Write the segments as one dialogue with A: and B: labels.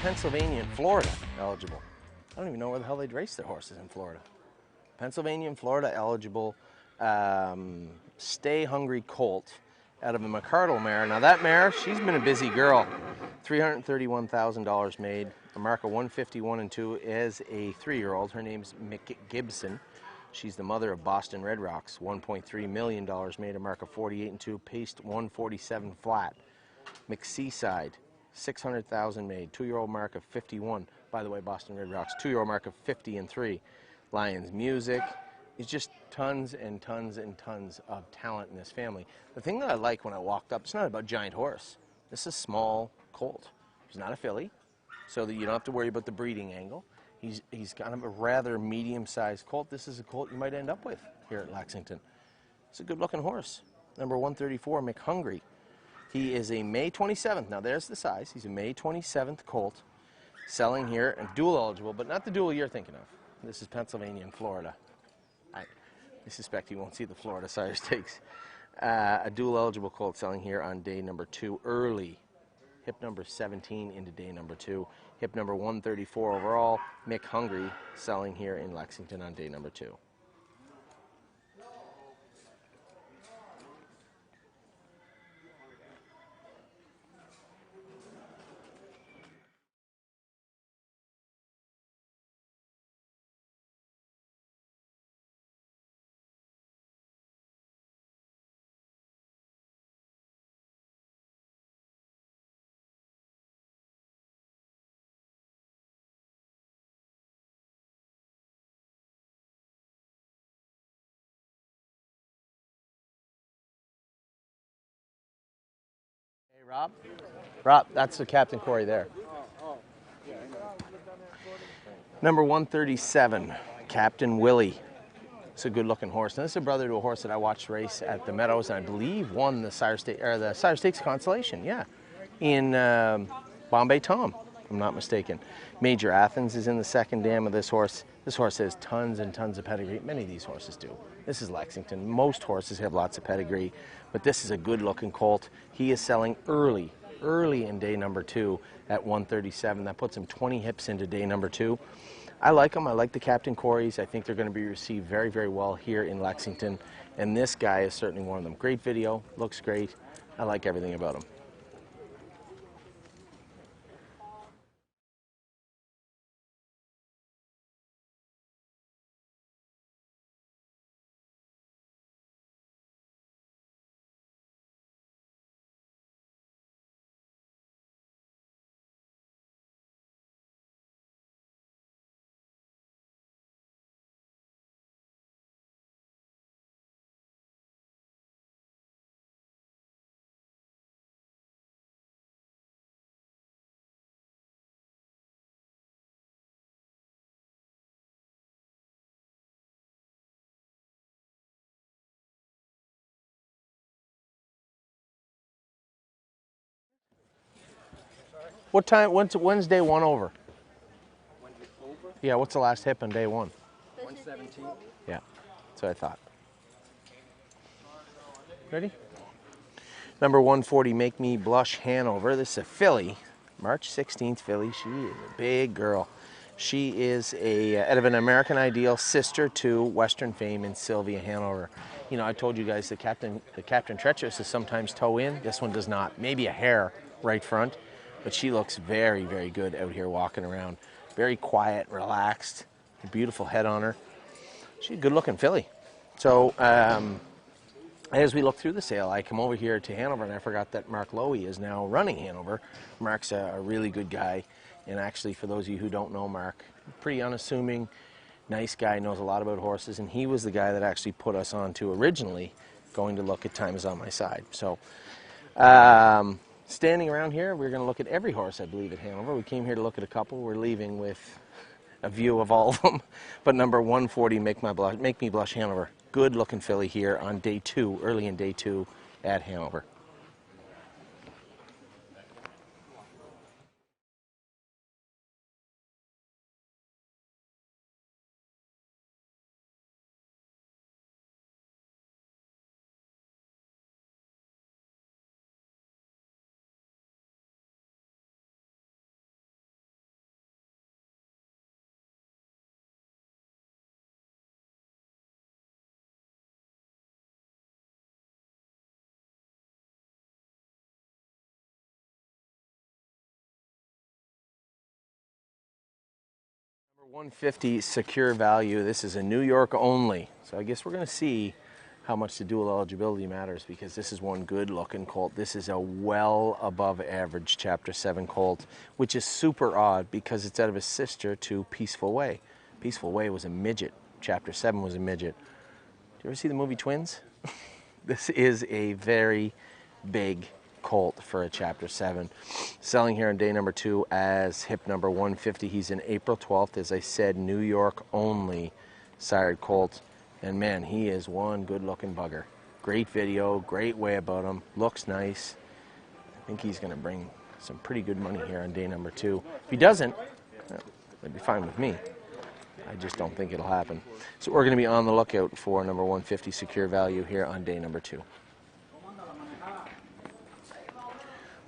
A: Pennsylvania and Florida eligible. I don't even know where the hell they'd race their horses in Florida. Pennsylvania and Florida eligible. Stay Hungry Colt out of a McCardle mare. Now that mare, she's been a busy girl. $331,000 made. A mark of 151 and 2 as a 3-year-old. Her name's Mick Gibson. She's the mother of Boston Red Rocks. $1.3 million made. A mark of 48 and 2. Paced 147 flat. McSeaside. 600,000 made, 2-year-old mark of 51. By the way, Boston Red Rocks, 2-year-old mark of 50 and 3. Lions Music. It's just tons and tons and tons of talent in this family. The thing that I like when I walked up, it's not about giant horse. This is small colt. He's not a filly, so that you don't have to worry about the breeding angle. He's kind of a rather medium-sized colt. This is a colt you might end up with here at Lexington. It's a good-looking horse. Number 134, McHungry. He is a May 27th. Now there's the size. He's a May 27th colt, selling here and dual eligible, but not the dual you're thinking of. This is Pennsylvania and Florida. I suspect you won't see the Florida Sire Stakes. A dual eligible colt selling here on day number 2 early. Hip number 17 into day number 2. Hip number 134 overall. McHungry selling here in Lexington on day number 2. Hey, Rob? Rob, that's the Captain Corey there. Number 137, Captain Willie. It's a good-looking horse. Now, this is a brother to a horse that I watched race at the Meadows, and I believe won the Sire Stakes Consolation, yeah, in Bombay Tom, if I'm not mistaken. Major Athens is in the second dam of this horse. This horse has tons and tons of pedigree. Many of these horses do. This is Lexington. Most horses have lots of pedigree, but this is a good-looking colt. He is selling early in day number 2 at 137. That puts him 20 hips into day number 2. I like them. I like the Captain Corys. I think they're going to be received very, very well here in Lexington, and this guy is certainly one of them. Great video, looks great. I like everything about him. What time? When's day 1 over?
B: When's it over?
A: Yeah, what's the last hip on day 1?
B: 117.
A: Yeah, that's what I thought. Ready? Number 140, Make Me Blush Hanover. This is a filly, March 16th filly. She is a big girl. She is out of an American Ideal, sister to Western Fame and Sylvia Hanover. You know, I told you guys the Captain Treacherous is sometimes toe in. This one does not. Maybe a hair right front, but she looks very, very good out here walking around. Very quiet, relaxed, a beautiful head on her. She's a good-looking filly. So as we look through the sale, I come over here to Hanover, and I forgot that Mark Lowy is now running Hanover. Mark's a really good guy, and actually, for those of you who don't know Mark, pretty unassuming, nice guy, knows a lot about horses, and he was the guy that actually put us on to originally going to look at Time Is On My Side. So standing around here, we're going to look at every horse, I believe, at Hanover. We came here to look at a couple. We're leaving with a view of all of them. But number 140, Make Me Blush Hanover. Good looking filly here on day 2, early in day 2 at Hanover. Number 150, Secure Value. This is a New York only. So I guess we're going to see how much the dual eligibility matters, because this is one good looking colt. This is a well above average Chapter 7 colt, which is super odd because it's out of his sister to Peaceful Way. Peaceful Way was a midget. Chapter 7 was a midget. Do you ever see the movie Twins? This is a very big colt for a Chapter 7. Selling here on day number 2 as hip number 150. He's in April 12th, as I said, New York only sired colt. And man, he is one good looking bugger. Great video, great way about him, looks nice. I think he's going to bring some pretty good money here on day number 2. If he doesn't, that'd be fine with me. I just don't think it'll happen. So we're going to be on the lookout for number 150 Secure Value here on day number 2.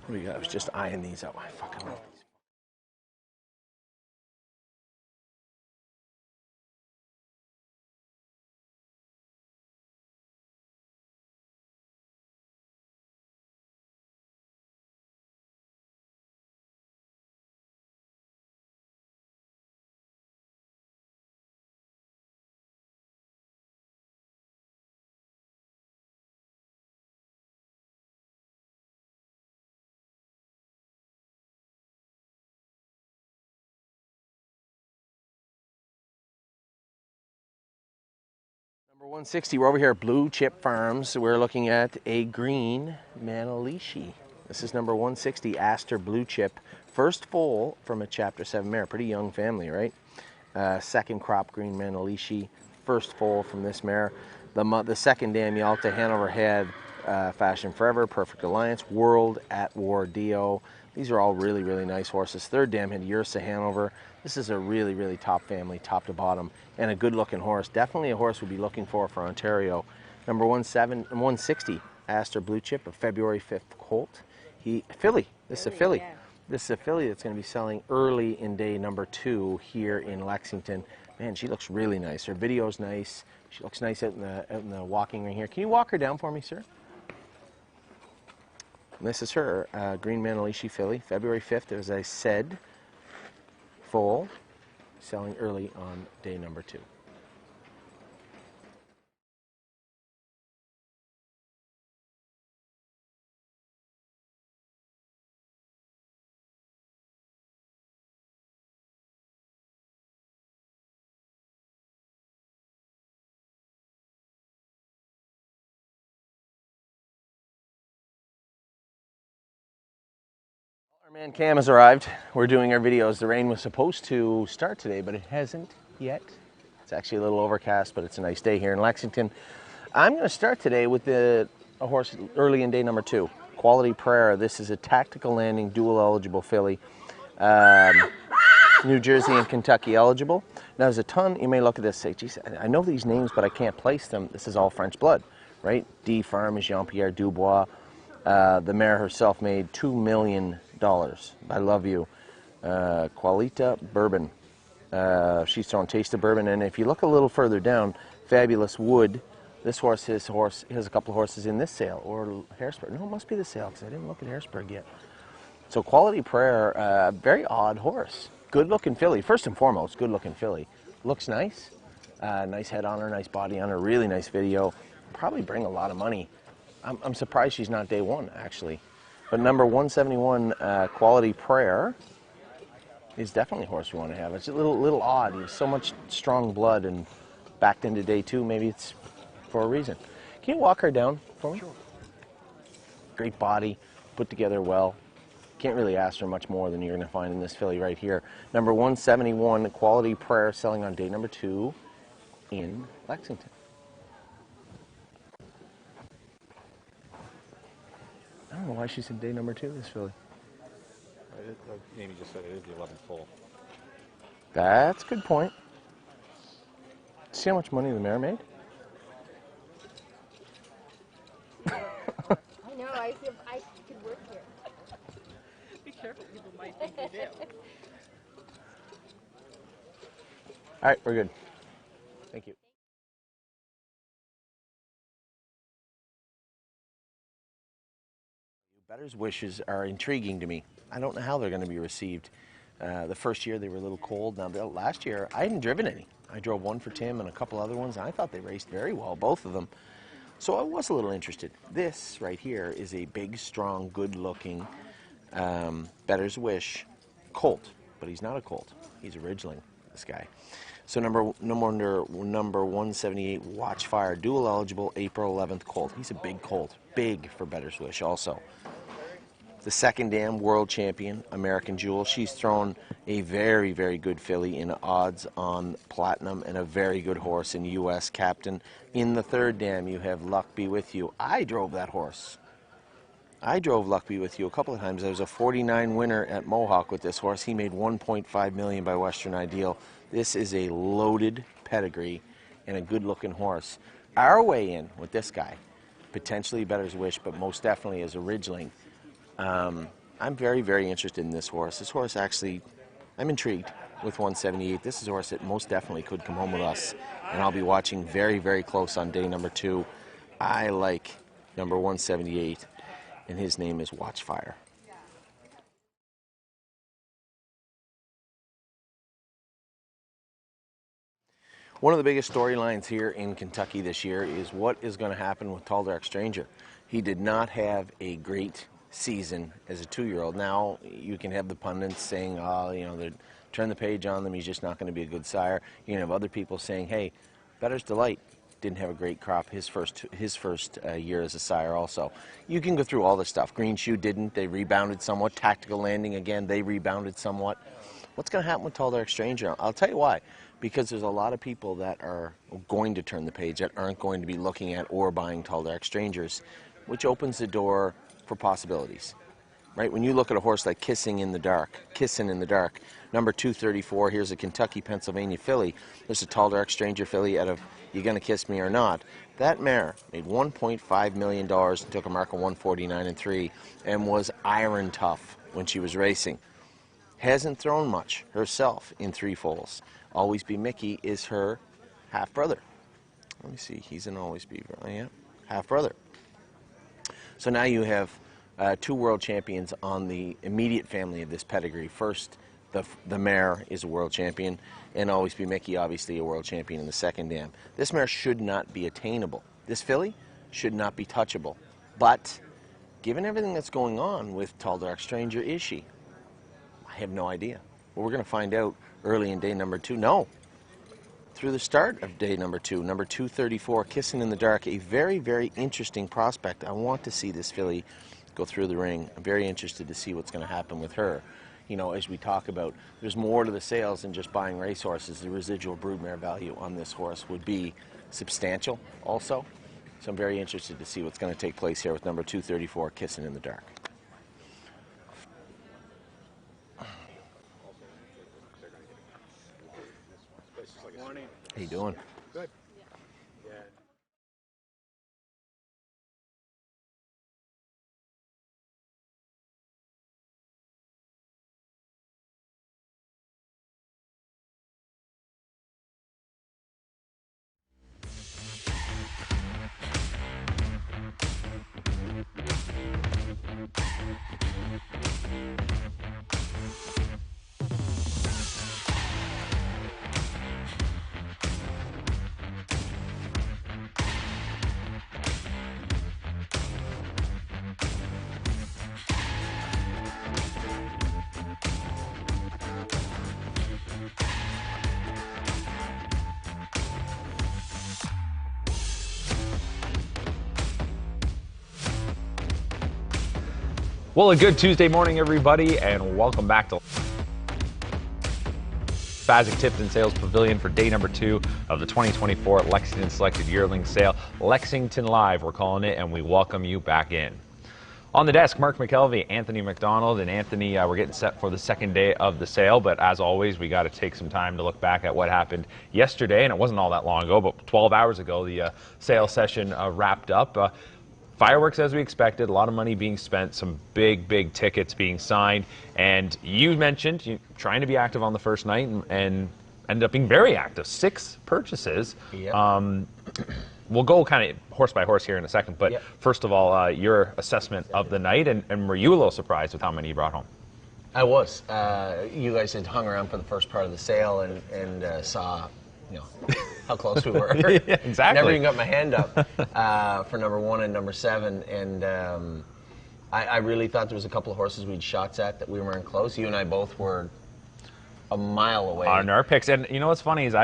A: What do we got? I was just eyeing these out. I fucking love these. Number 160, we're over here at Blue Chip Farms. We're looking at a green Manalishi. This is number 160, Aster Blue Chip. First foal from a Chapter 7 mare. Pretty young family, right? Second crop green Manalishi. First foal from this mare. The second dam Yalta, Hanover Head, Fashion Forever, Perfect Alliance, World at War Dio. These are all really, really nice horses. Third dam had Ursa Hanover. This is a really, really top family, top to bottom, and a good-looking horse. Definitely a horse we'd be looking for Ontario. Number 160, Aster Blue Chip, a February 5th colt. Filly. This is a filly.
C: Yeah.
A: This is a filly that's going to be selling early in day number 2 here in Lexington. Man, she looks really nice. Her video's nice. She looks nice out in the walking ring here. Can you walk her down for me, sir? And this is her green Manalishi filly, February 5th, as I said. Foal, selling early on day number 2. Our man Cam has arrived. We're doing our videos. The rain was supposed to start today, but it hasn't yet. It's actually a little overcast, but it's a nice day here in Lexington. I'm going to start today with a horse early in day number 2. Quality Prayer. This is a tactical landing, dual eligible filly. New Jersey and Kentucky eligible. Now there's a ton, you may look at this and say, geez, I know these names, but I can't place them. This is all French blood, right? D Farm is Jean-Pierre Dubois. The mare herself made $2 million. I love you. Qualita Bourbon. She's throwing Taste of Bourbon. And if you look a little further down, Fabulous Wood. This horse, he has a couple of horses in this sale, or Harrisburg. No, it must be the sale, because I didn't look at Harrisburg yet. So Quality Prayer, very odd horse. Good looking filly. First and foremost, good looking filly. Looks nice. Nice head on her, nice body on her, really nice video. Probably bring a lot of money. I'm surprised she's not day 1, actually. But number 171, Quality Prayer, is definitely a horse we want to have. It's a little odd. He has so much strong blood and backed into day 2. Maybe it's for a reason. Can you walk her down for me? Sure. Great body, put together well. Can't really ask for much more than you're going to find in this filly right here. Number 171, Quality Prayer, selling on day number 2 in Lexington. don't know why she's in day number 2, this filly.
C: Amy just said it is the 11th full.
A: That's a good point. See how much money the mare made?
D: I know, I feel I could work here.
B: Be careful, people might think you do.
A: All right, we're good. Thank you. Better's wishes are intriguing to me. I don't know how they're going to be received. The first year they were a little cold. Now, last year I hadn't driven any. I drove one for Tim and a couple other ones, and I thought they raced very well, both of them. So I was a little interested. This right here is a big, strong, good-looking Better's Wish colt, but he's not a colt. He's a Ridgeling, this guy. So number 178, Watchfire, dual eligible, April 11th colt. He's a big colt, big for Better's Wish also. The second dam, world champion, American Jewel. She's thrown a very, very good filly in odds on Platinum and a very good horse in U.S. Captain. In the third dam, you have Luck Be With You. I drove that horse. I drove Luck Be With You a couple of times. I was a 49 winner at Mohawk with this horse. He made $1.5 million by Western Ideal. This is a loaded pedigree and a good-looking horse. Our way in with this guy, potentially Better's Wish, but most definitely as a Ridgeling. I'm very, very interested in this horse. This horse actually, I'm intrigued with 178. This is a horse that most definitely could come home with us, and I'll be watching very, very close on day number 2. I like number 178, and his name is Watchfire. One of the biggest storylines here in Kentucky this year is what is going to happen with Tall Dark Stranger. He did not have a great season as a 2-year-old. Now you can have the pundits saying, oh, you know, turn the page on them, he's just not going to be a good sire. You can have other people saying, hey, Better's Delight didn't have a great crop his first year as a sire also. You can go through all this stuff. Green Shoe didn't. They rebounded somewhat. Tactical Landing, again, they rebounded somewhat. What's going to happen with Tall Dark Stranger? I'll tell you why. Because there's a lot of people that are going to turn the page that aren't going to be looking at or buying Tall Dark Strangers, which opens the door for possibilities. Right? When you look at a horse like Kissin' in the Dark, number 234, here's a Kentucky, Pennsylvania filly. There's a Tall Dark Stranger filly out of You Gonna Kiss Me or Not. That mare made $1.5 million and took a mark of 149.3 and was iron tough when she was racing. Hasn't thrown much herself in 3 foals. Always Be Mickey is her half-brother. Let me see, he's an Always Be, yeah, half-brother. So now you have 2 world champions on the immediate family of this pedigree. First, the mare is a world champion, and Always Be Mickey, obviously a world champion in the second dam. This mare should not be attainable. This filly should not be touchable. But given everything that's going on with Tall Dark Stranger, is she? I have no idea. Well, we're going to find out early in day number 2. No. Through the start of day number 2, number 234, Kissin' in the Dark, a very, very interesting prospect. I want to see this filly go through the ring. I'm very interested to see what's going to happen with her. You know, as we talk about, there's more to the sales than just buying racehorses. The residual broodmare value on this horse would be substantial also. So I'm very interested to see what's going to take place here with number 234, Kissin' in the Dark.
B: Morning.
A: How you doing?
B: Good. Yeah.
E: Well, a good Tuesday morning, everybody, and welcome back to Fasig-Tipton Sales Pavilion for day number 2 of the 2024 Lexington Selected Yearling Sale. Lexington Live, we're calling it, and we welcome you back in. On the desk, Mark McKelvey, Anthony McDonald, and Anthony, we're getting set for the second day of the sale, but as always, we got to take some time to look back at what happened yesterday, and it wasn't all that long ago, but 12 hours ago, the sale session wrapped up. Fireworks as we expected, a lot of money being spent, some big tickets being signed, and you mentioned you trying to be active on the first night and ended up being very active, 6 purchases.
A: Yep.
E: We'll go kind of horse by horse here in a second, but
A: Yep.
E: first of all, your assessment of the night, and were you a little surprised with how many you brought home?
A: I was. You guys had hung around for the first part of the sale and saw, how close we were.
E: Yeah, exactly.
A: Never even got my hand up for number 1 and number 7, and I really thought there was a couple of horses we'd shots at that we weren't close. You and I both were a mile away
E: On our picks, and you know what's funny is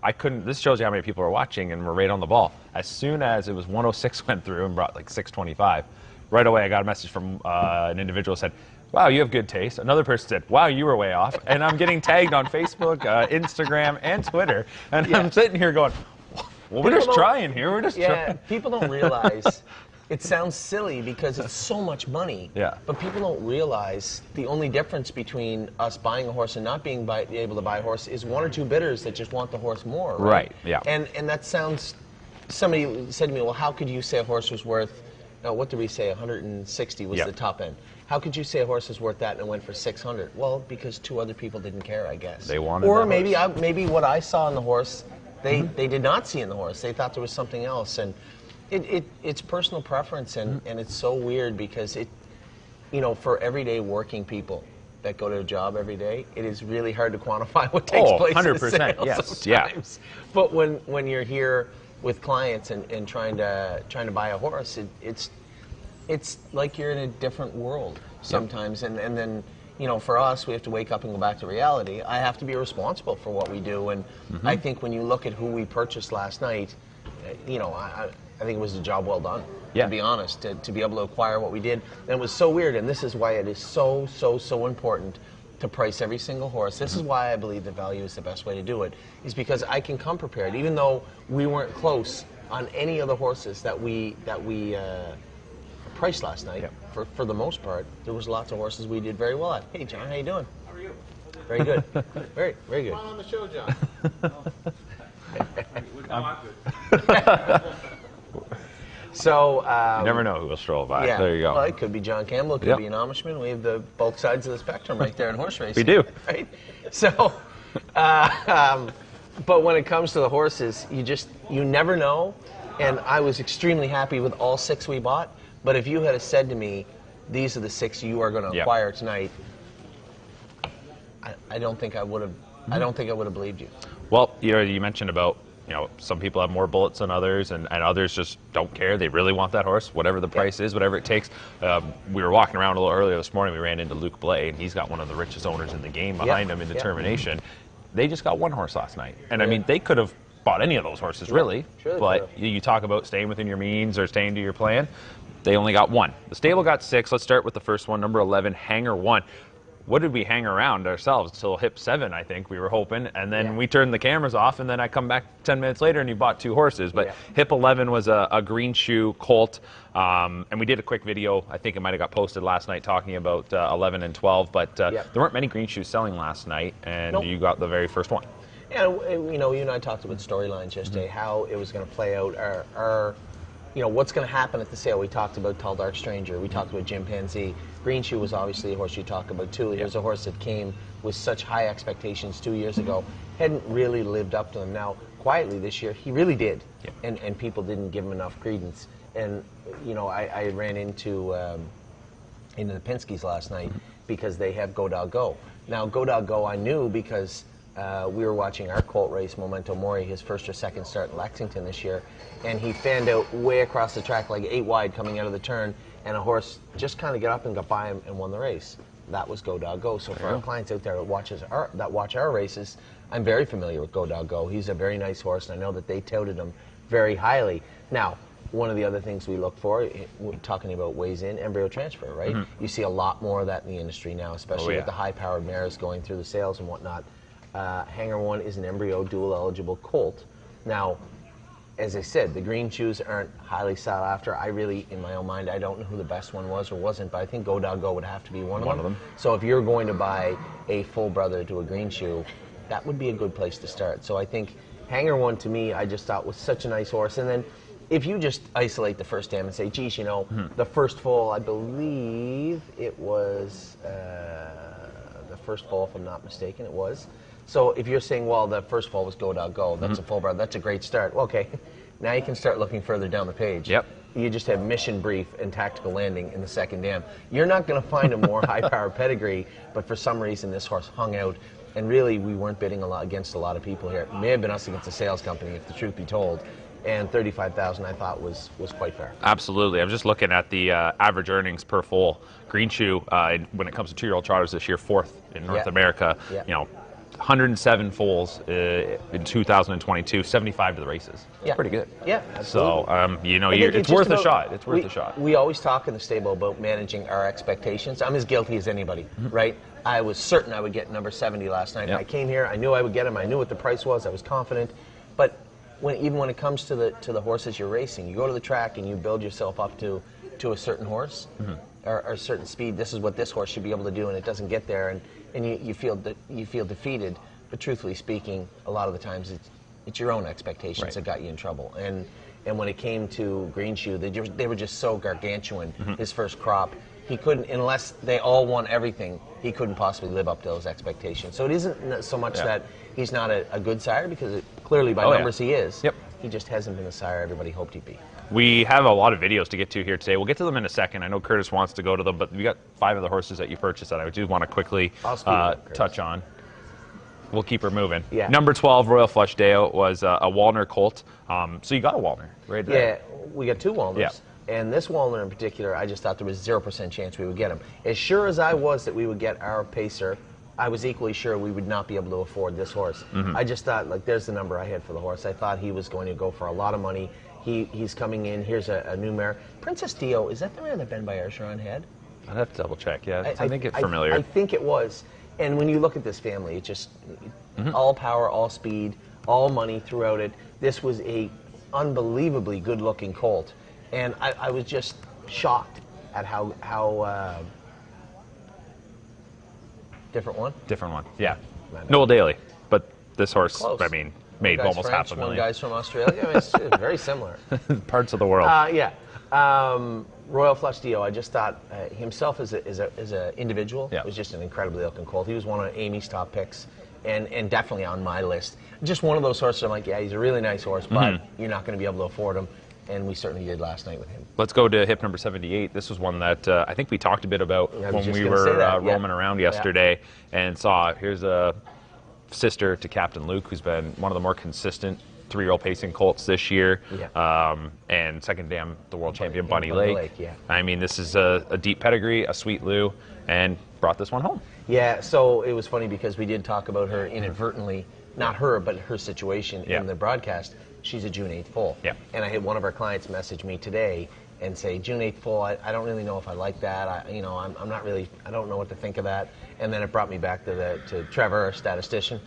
E: I couldn't. This shows you how many people are watching, and we're right on the ball. As soon as it was 106 went through and brought like 625, right away I got a message from an individual who said, "Wow, you have good taste." Another person said, "Wow, you were way off." And I'm getting tagged on Facebook, Instagram, and Twitter, and I'm sitting here going, "Well, we're just trying here. We're just trying."
A: People don't realize. It sounds silly because it's so much money.
E: Yeah.
A: But people don't realize the only difference between us buying a horse and not being able to buy a horse is 1 or 2 bidders that just want the horse more.
E: Right, yeah.
A: And that sounds. Somebody said to me, "Well, how could you say a horse was worth? What did we say? 160 was the top end. How could you say a horse is worth that and it went for 600? Well, because 2 other people didn't care, I guess.
E: They wanted.
A: Or
E: that
A: maybe
E: horse.
A: maybe what I saw in the horse, they did not see in the horse. They thought there was something else, and it's personal preference, and it's so weird because for everyday working people that go to a job every day, it is really hard to quantify what takes place
E: 100%,
A: in a sale
E: yes,
A: sometimes. But when you're here with clients and trying to buy a horse, it's like you're in a different world sometimes, and then for us, we have to wake up and go back to reality. I have to be responsible for what we do, and I think when you look at who we purchased last night, I think it was a job well done, to be honest, to be able to acquire what we did. And it was so weird, and this is why it is so important to price every single horse. This is why I believe that value is the best way to do it, is because I can come prepared. Even though we weren't close on any of the horses that we priced last night, for the most part, there was lots of horses we did very well at. Hey, John, how you doing?
C: How are you?
A: Very good. Very good.
C: Come on the show, John. I'm good.
A: So
E: You never know who will stroll by.
A: yeah,
E: There you go.
A: Well, it could be John Campbell, it could be an Amishman. We have both sides of the spectrum right there in horse racing.
E: We do.
A: Right? So, but when it comes to the horses, you never know. And I was extremely happy with all 6 we bought. But if you had said to me, these are the 6 you are going to acquire tonight, I don't think I would have. I don't think I would have believed you.
E: Well, you mentioned about some people have more bullets than others, and others just don't care. They really want that horse, whatever the price is, whatever it takes. We were walking around a little earlier this morning. We ran into Luke Blay, and he's got one of the richest owners in the game behind him in determination. They just got 1 horse last night, and I mean, they could have bought any of those horses, really.
A: Sure
E: But you talk about staying within your means or staying to your plan. They only got 1. The stable got 6. Let's start with the first one, number 11, Hanger 1. What did we hang around ourselves until hip 7, I think we were hoping, and then we turned the cameras off, and then I come back 10 minutes later and you bought 2 horses. But hip 11 was a green shoe colt, and we did a quick video. I think it might have got posted last night talking about 11 and 12, but there weren't many green shoes selling last night, and you got the very first one.
A: Yeah, you and I talked about storylines yesterday, how it was going to play out. Our what's going to happen at the sale. We talked about Tall Dark Stranger. We talked about Chimpanzee. Green Shoe was obviously a horse you talk about too. He was a horse that came with such high expectations 2 years ago. Hadn't really lived up to them. Now, quietly this year, he really did. And people didn't give him enough credence. And, I ran into the Penskes last night because they have Go Dog Go. Now, Go Dog Go I knew because we were watching our colt race, Memento Mori, his first or second start in Lexington this year, and he fanned out way across the track, like 8 wide coming out of the turn, and a horse just kind of got up and got by him and won the race. That was Go Dog Go. So for our clients out there that watch our races, I'm very familiar with Go Dog Go. He's a very nice horse, and I know that they touted him very highly. Now, one of the other things we look for, talking about weighs in, embryo transfer, right? You see a lot more of that in the industry now, especially with the high-powered mares going through the sales and whatnot. Hanger 1 is an embryo dual eligible colt. Now, as I said, the green shoes aren't highly sought after. I really, in my own mind, I don't know who the best one was or wasn't, but I think Go Dog Go would have to be one of them. So if you're going to buy a full brother to a green shoe, that would be a good place to start. So I think Hanger One, to me, I just thought was such a nice horse. And then if you just isolate the first dam and say, geez, you know, the first foal, I believe it was the first foal, if I'm not mistaken, it was. So if you're saying, well, the first foal was Go Dog Go, that's a full brother, that's a great start. Well, okay, now you can start looking further down the page.
E: Yep.
A: You just have Mission Brief and Tactical Landing in the second dam. You're not going to find a more high-power pedigree, but for some reason this horse hung out, and really we weren't bidding against a lot of people here. It may have been us against a sales company, if the truth be told. And $35,000 I thought was quite fair.
E: Absolutely. I'm just looking at the average earnings per foal. Green shoe, when it comes to 2-year-old trotters this year, 4th in North America.
A: Yeah.
E: You know, 107 foals in 2022, 75 to the races. That's pretty good.
A: Yeah, absolutely.
E: So, you know,
A: it's
E: worth
A: about,
E: a shot. It's worth a shot.
A: We always talk in the stable about managing our expectations. I'm as guilty as anybody, right? I was certain I would get number 70 last night. I came here, I knew I would get him, I knew what the price was, I was confident. But even when it comes to the horses you're racing, you go to the track and you build yourself up to a certain horse or a certain speed. This is what this horse should be able to do, and it doesn't get there, and you feel defeated. But truthfully speaking, a lot of the times it's your own expectations that got you in trouble. And when it came to Green Shoe, they were just so gargantuan. His first crop, he couldn't, unless they all won everything, he couldn't possibly live up to those expectations. So it isn't so much that he's not a good sire, because clearly by numbers he is.
E: Yep.
A: He just hasn't been the sire everybody hoped he'd be.
E: We have a lot of videos to get to here today. We'll get to them in a second. I know Curtis wants to go to them, but we got 5 of the horses that you purchased that I do want to quickly touch on. We'll keep her moving.
A: Yeah.
E: Number 12, Royal Flush Deo, was a Walner colt. So you got a Walner, right?
A: Yeah, we got 2 Walners.
E: Yeah.
A: And this Walner in particular, I just thought there was 0% chance we would get him. As sure as I was that we would get our pacer, I was equally sure we would not be able to afford this horse. I just thought, like, there's the number I had for the horse. I thought he was going to go for a lot of money. He's coming in. Here's a new mare. Princess Dio, is that the mare that Ben Bergeron had?
E: I'd have to double check. Yeah, I think it's familiar.
A: I think it was. And when you look at this family, it's just all power, all speed, all money throughout it. This was a unbelievably good-looking colt. And I was just shocked at how different one?
E: Different one, yeah. Noel Daly, but this horse,
A: Close.
E: I mean, made almost
A: French,
E: $500,000.
A: One guy's from Australia. I mean, it's very similar.
E: Parts of the world.
A: Yeah. Royal Flush Dio, I just thought himself as an individual was just an incredibly looking colt. He was one of Amy's top picks, and definitely on my list. Just one of those horses I'm like, yeah, he's a really nice horse, but you're not going to be able to afford him. And we certainly did last night with him.
E: Let's go to hip number 78. This was one that I think we talked a bit about when we were roaming around yesterday, and saw here's a sister to Captain Luke, who's been one of the more consistent 3-year-old pacing colts this year, and second dam, the world champion Bunny Lake. I mean, this is a deep pedigree, a sweet Lou, and brought this one home.
A: Yeah, so it was funny because we did talk about her inadvertently, not her, but her situation in the broadcast. She's a June 8th foal.
E: Yeah. And
A: I had one of our clients message me today and say, June 8th foal, I don't really know if I like that. I'm not really, I don't know what to think of that. And then it brought me back to Trevor, our statistician,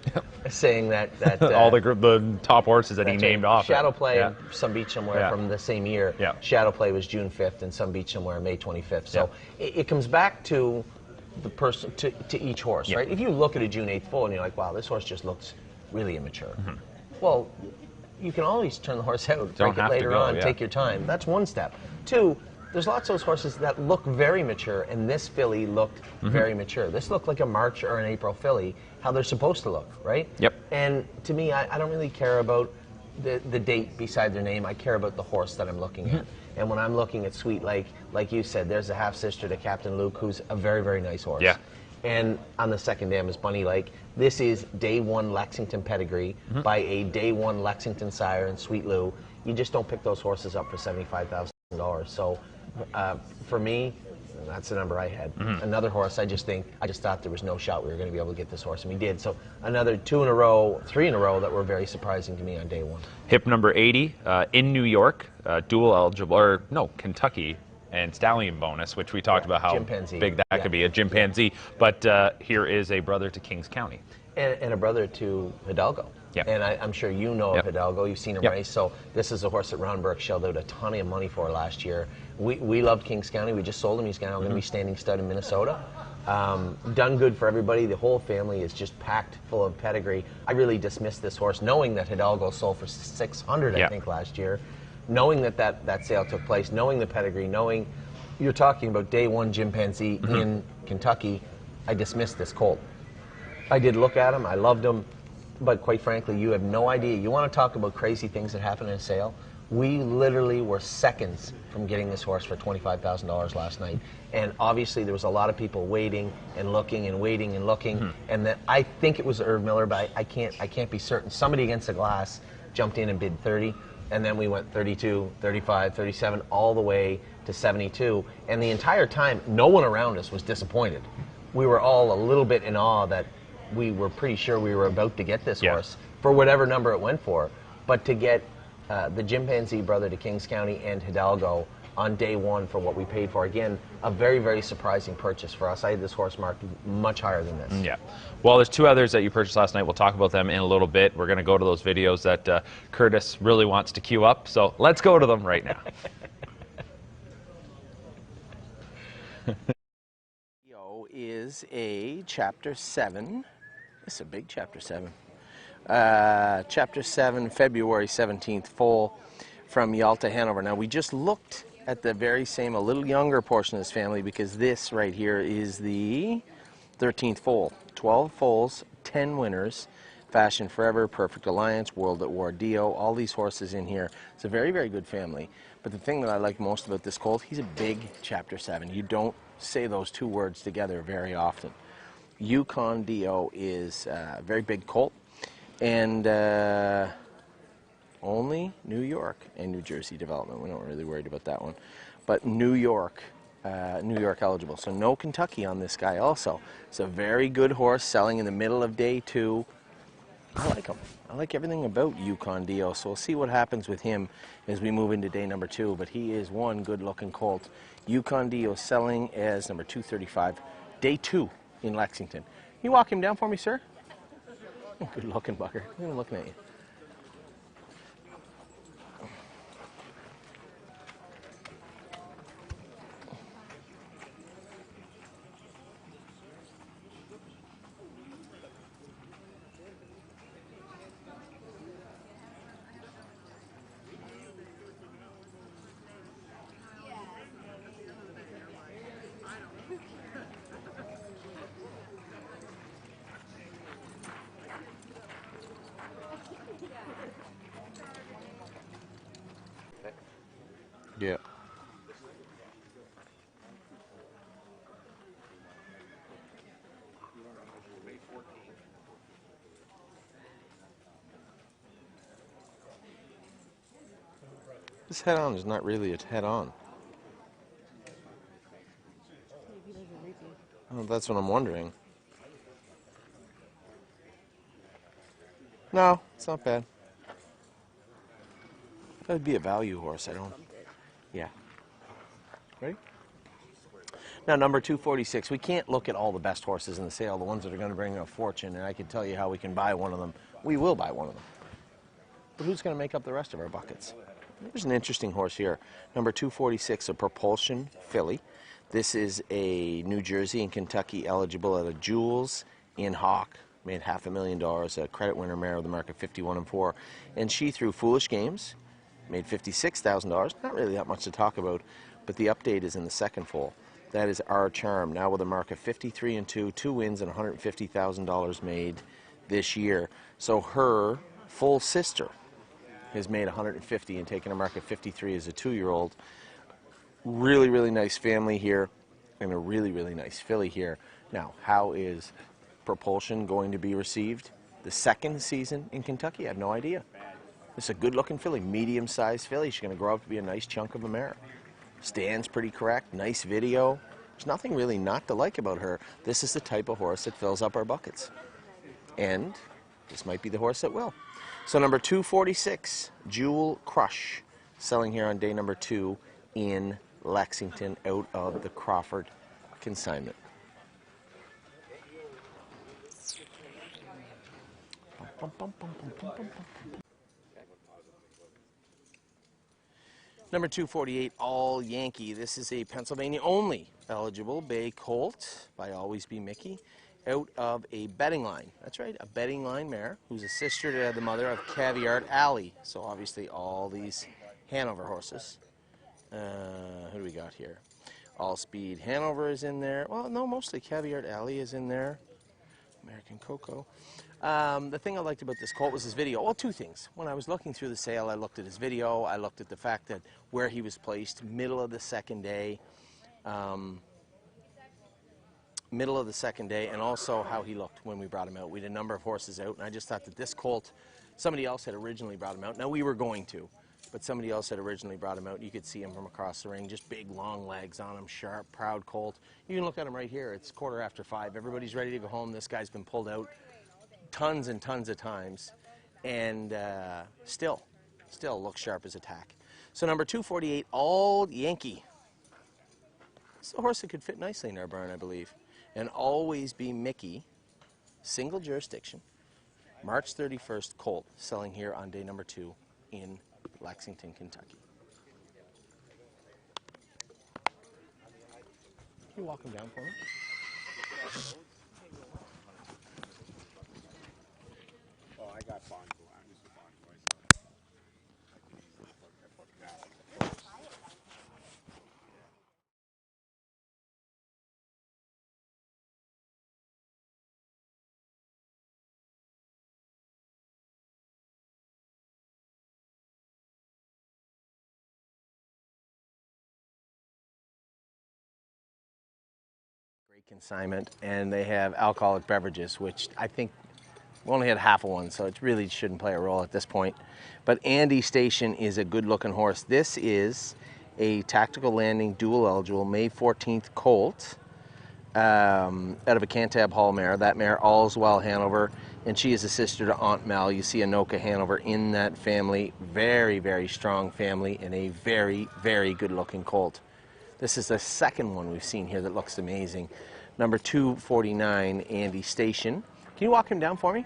A: saying that
E: all the top horses that he named off.
A: Shadow Play and Some Beach Somewhere from the same year.
E: Yeah.
A: Shadow Play was June 5th and Some Beach Somewhere May 25th. So it comes back to the person, to each horse, right? If you look at a June 8th foal and you're like, wow, this horse just looks really immature. Well, you can always turn the horse out, break it later on, take your time. That's one step. 2, there's lots of those horses that look very mature, and this filly looked very mature. This looked like a March or an April filly, how they're supposed to look, right?
E: Yep.
A: And to me, I don't really care about the date beside their name. I care about the horse that I'm looking at. And when I'm looking at Sweet Lake, like you said, there's a half-sister to Captain Luke, who's a very, very nice horse.
E: Yeah.
A: And on the second dam is Bunny Lake. This is day 1 Lexington pedigree by a day 1 Lexington sire and Sweet Lou. You just don't pick those horses up for $75,000. So for me, that's the number I had. Another horse, I just thought there was no shot we were going to be able to get this horse, and we did. So another 3 in a row that were very surprising to me on day 1.
E: Hip number 80 in New York, dual eligible, or no, Kentucky. And stallion bonus, which we talked about how
A: chimpanzee.
E: big that could be, a chimpanzee. But here is a brother to Kings County.
A: And a brother to Hidalgo.
E: Yeah.
A: And I'm sure you know of Hidalgo. You've seen him race. So this is a horse that Ron Burke shelled out a ton of money for last year. We loved Kings County. We just sold him. He's now going to be standing stud in Minnesota. Done good for everybody. The whole family is just packed full of pedigree. I really dismissed this horse, knowing that Hidalgo sold for $600, I think, last year. Knowing that sale took place, knowing the pedigree, knowing you're talking about day one chimpanzee in Kentucky, I dismissed this colt. I did look at him. I loved him. But quite frankly, you have no idea. You want to talk about crazy things that happen in a sale? We literally were seconds from getting this horse for $25,000 last night. And obviously there was a lot of people waiting and looking and waiting and looking. And that I think it was Irv Miller, but I can't be certain. Somebody against the glass jumped in and bid 30. And then we went 32, 35, 37, all the way to 72. And the entire time, no one around us was disappointed. We were all a little bit in awe that we were pretty sure we were about to get this horse for whatever number it went for. But to get the chimpanzee brother to Kings County and Hidalgo on day one for what we paid for, again, a very, very surprising purchase for us. I had this horse marked much higher than this.
E: Yeah. Well, there's two others that you purchased last night. We'll talk about them in a little bit. We're going to go to those videos that Curtis really wants to queue up. So let's go to them right now.
A: Is a Chapter 7. This is a big Chapter 7. Chapter 7, February 17th foal from Yalta, Hanover. Now, we just looked at the very same, a little younger portion of this family, because this right here is the 13th foal. 12 foals, 10 winners, Fashion Forever, Perfect Alliance, World at War, Dio, all these horses in here. It's a very, very good family. But the thing that I like most about this colt, he's a big Chapter 7. You don't say those two words together very often. Yukon Dio is a very big colt, and only New York and New Jersey development. We're not really worried about that one, but New York eligible. So no Kentucky on this guy also. It's a very good horse selling in the middle of day 2. I like him. I like everything about Yukon Dio, so we'll see what happens with him as we move into day number 2, but he is one good-looking colt. Yukon Dio selling as number 235, day 2 in Lexington. Can you walk him down for me, sir? Good-looking bugger. Look at him looking at you. Yeah. This head-on is not really a head-on. Oh, that's what I'm wondering. No, it's not bad. That would be a value horse. I don't. Yeah. Ready? Now, number 246. We can't look at all the best horses in the sale, the ones that are going to bring a fortune, and I can tell you how we can buy one of them. We will buy one of them. But who's going to make up the rest of our buckets? There's an interesting horse here. Number 246, a Propulsion filly. This is a New Jersey and Kentucky eligible at a Jules in Hawk. Made $500,000, a credit winner mare of the market 51-4. And she threw Foolish Games, made $56,000. Not really that much to talk about, but the update is in the second foal. That is Our Charm, now with a mark of 53-2, 2 wins and $150,000 made this year. So her full sister has made 150 and taken a mark of 53 as a 2-year-old. Really, really nice family here and a really, really nice filly here. Now, how is Propulsion going to be received the second season in Kentucky? I have no idea. It's a good-looking filly, medium-sized filly. She's going to grow up to be a nice chunk of a mare. Stands pretty correct, nice video. There's nothing really not to like about her. This is the type of horse that fills up our buckets. And this might be the horse that will. So number 246, Jewel Crush, selling here on day number 2 in Lexington out of the Crawford consignment. Number 248, All Yankee. This is a Pennsylvania only eligible bay colt by Always Be Mickey out of a betting line. That's right, a betting line mare who's a sister to the mother of Caviar Alley. So obviously all these Hanover horses. Who do we got here? All Speed Hanover is in there. Well, no, mostly Caviar Alley is in there. American Cocoa. The thing I liked about this colt was his video. Well, two things. When I was looking through the sale, I looked at his video. I looked at the fact that where he was placed, middle of the second day, and also how he looked when we brought him out. We had a number of horses out, and I just thought that this colt, somebody else had originally brought him out. Now, we were going to, but somebody else had originally brought him out. You could see him from across the ring, just big, long legs on him, sharp, proud colt. You can look at him right here. It's 5:15. Everybody's ready to go home. This guy's been pulled out tons and tons of times, and still looks sharp as a tack. So number 248, All Yankee. It's a horse that could fit nicely in our barn, I believe. And Always Be Mickey, single jurisdiction, March 31st colt, selling here on day number 2 in Lexington, Kentucky. Can you walk him down for me?
C: Oh, I got bond. I'm just a bond boy.
A: Great consignment, and they have alcoholic beverages, which I think we only had half of one, so it really shouldn't play a role at this point. But Andy Station is a good-looking horse. This is a tactical landing, dual eligible, May 14th colt out of a Cantab Hall mare. That mare, Allswell Hanover, and she is a sister to Aunt Mel. You see Anoka Hanover in that family. Very, very strong family, and a very, very good-looking colt. This is the second one we've seen here that looks amazing. Number 249, Andy Station. Can you walk him down for me?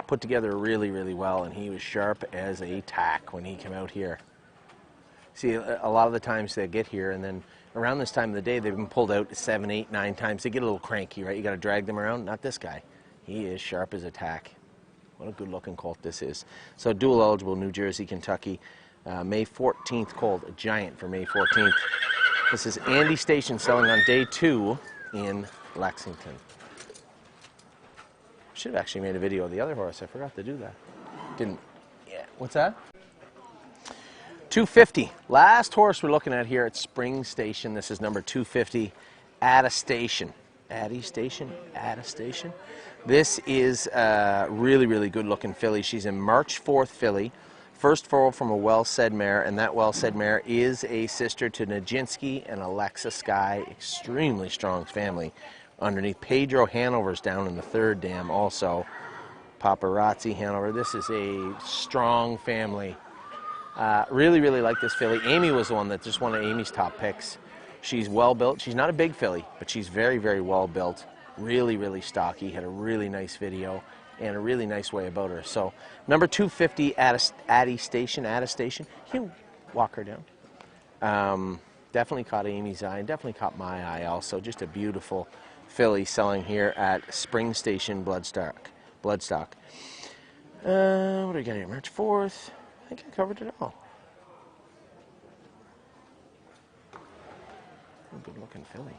A: Put together really, really well, and he was sharp as a tack when he came out here. See, a lot of the times they get here, and then around this time of the day, they've been pulled out 7, 8, 9 times. They get a little cranky, right? You got to drag them around. Not this guy. He is sharp as a tack. What a good-looking colt this is. So dual eligible, New Jersey, Kentucky. May 14th colt, a giant for May 14th. This is Andy Station selling on day 2 in Lexington. Should have actually made a video of the other horse. I forgot to do that. Didn't. Yeah. What's that? 250. Last horse we're looking at here at Spring Station. This is number 250, Atta Station. Addie Station? Atta Station? This is a really, really good-looking filly. She's a March 4th filly. First foal from a well-said mare, and that well-said mare is a sister to Nijinsky and Alexa Sky. Extremely strong family. Underneath, Pedro Hanover's down in the 3rd dam also. Paparazzi Hanover. This is a strong family. Really, really like this filly. Amy was the one that just one of Amy's top picks. She's well built. She's not a big filly, but she's very, very well built. Really, really stocky. Had a really nice video and a really nice way about her. So number 250, Atta Station. Can you walk her down? Definitely caught Amy's eye, and definitely caught my eye also. Just a beautiful filly selling here at Spring Station Bloodstock. What do we got here? March 4th. I think I covered it all. A good looking filly.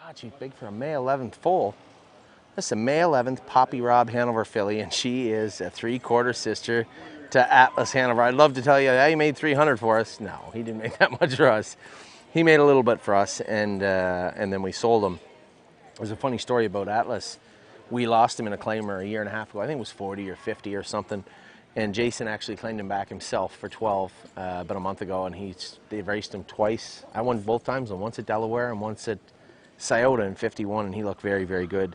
A: God, she's big for a May 11th foal. This is a May 11th Poppy Rob Hanover filly, and she is a 3/4 sister to Atlas Hanover. I'd love to tell you, yeah, he made 300 for us. No, he didn't make that much for us. He made a little bit for us, and then we sold him. There's a funny story about Atlas. We lost him in a claimer a year and a half ago. I think it was 40 or 50 or something. And Jason actually claimed him back himself for 12 about a month ago, and they've raced him twice. I won both times, and once at Delaware and once at Scioto in 51, and he looked very, very good.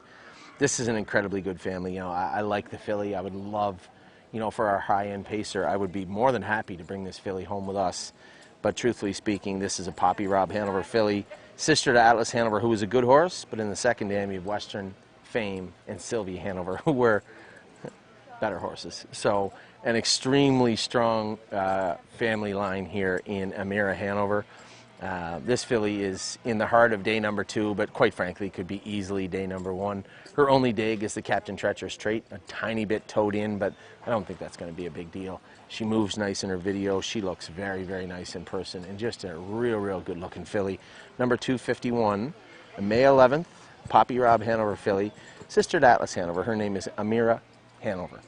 A: This is an incredibly good family. You know, I like the filly. I would love, you know, for our high-end pacer, I would be more than happy to bring this filly home with us. But truthfully speaking, this is a Poppy Rob Hanover filly, sister to Atlas Hanover, who was a good horse, but in the second dam you have Western Fame and Sylvia Hanover, who were better horses. So an extremely strong family line here in Amira Hanover. This filly is in the heart of day number 2, but quite frankly could be easily day number 1. Her only dig is the Captain Treacherous trait, a tiny bit towed in, but I don't think that's going to be a big deal. She moves nice in her video. She looks very, very nice in person, and just a real, real good looking filly. Number 251, a May 11th, Poppy Rob Hanover filly, sister to Atlas Hanover. Her name is Amira Hanover.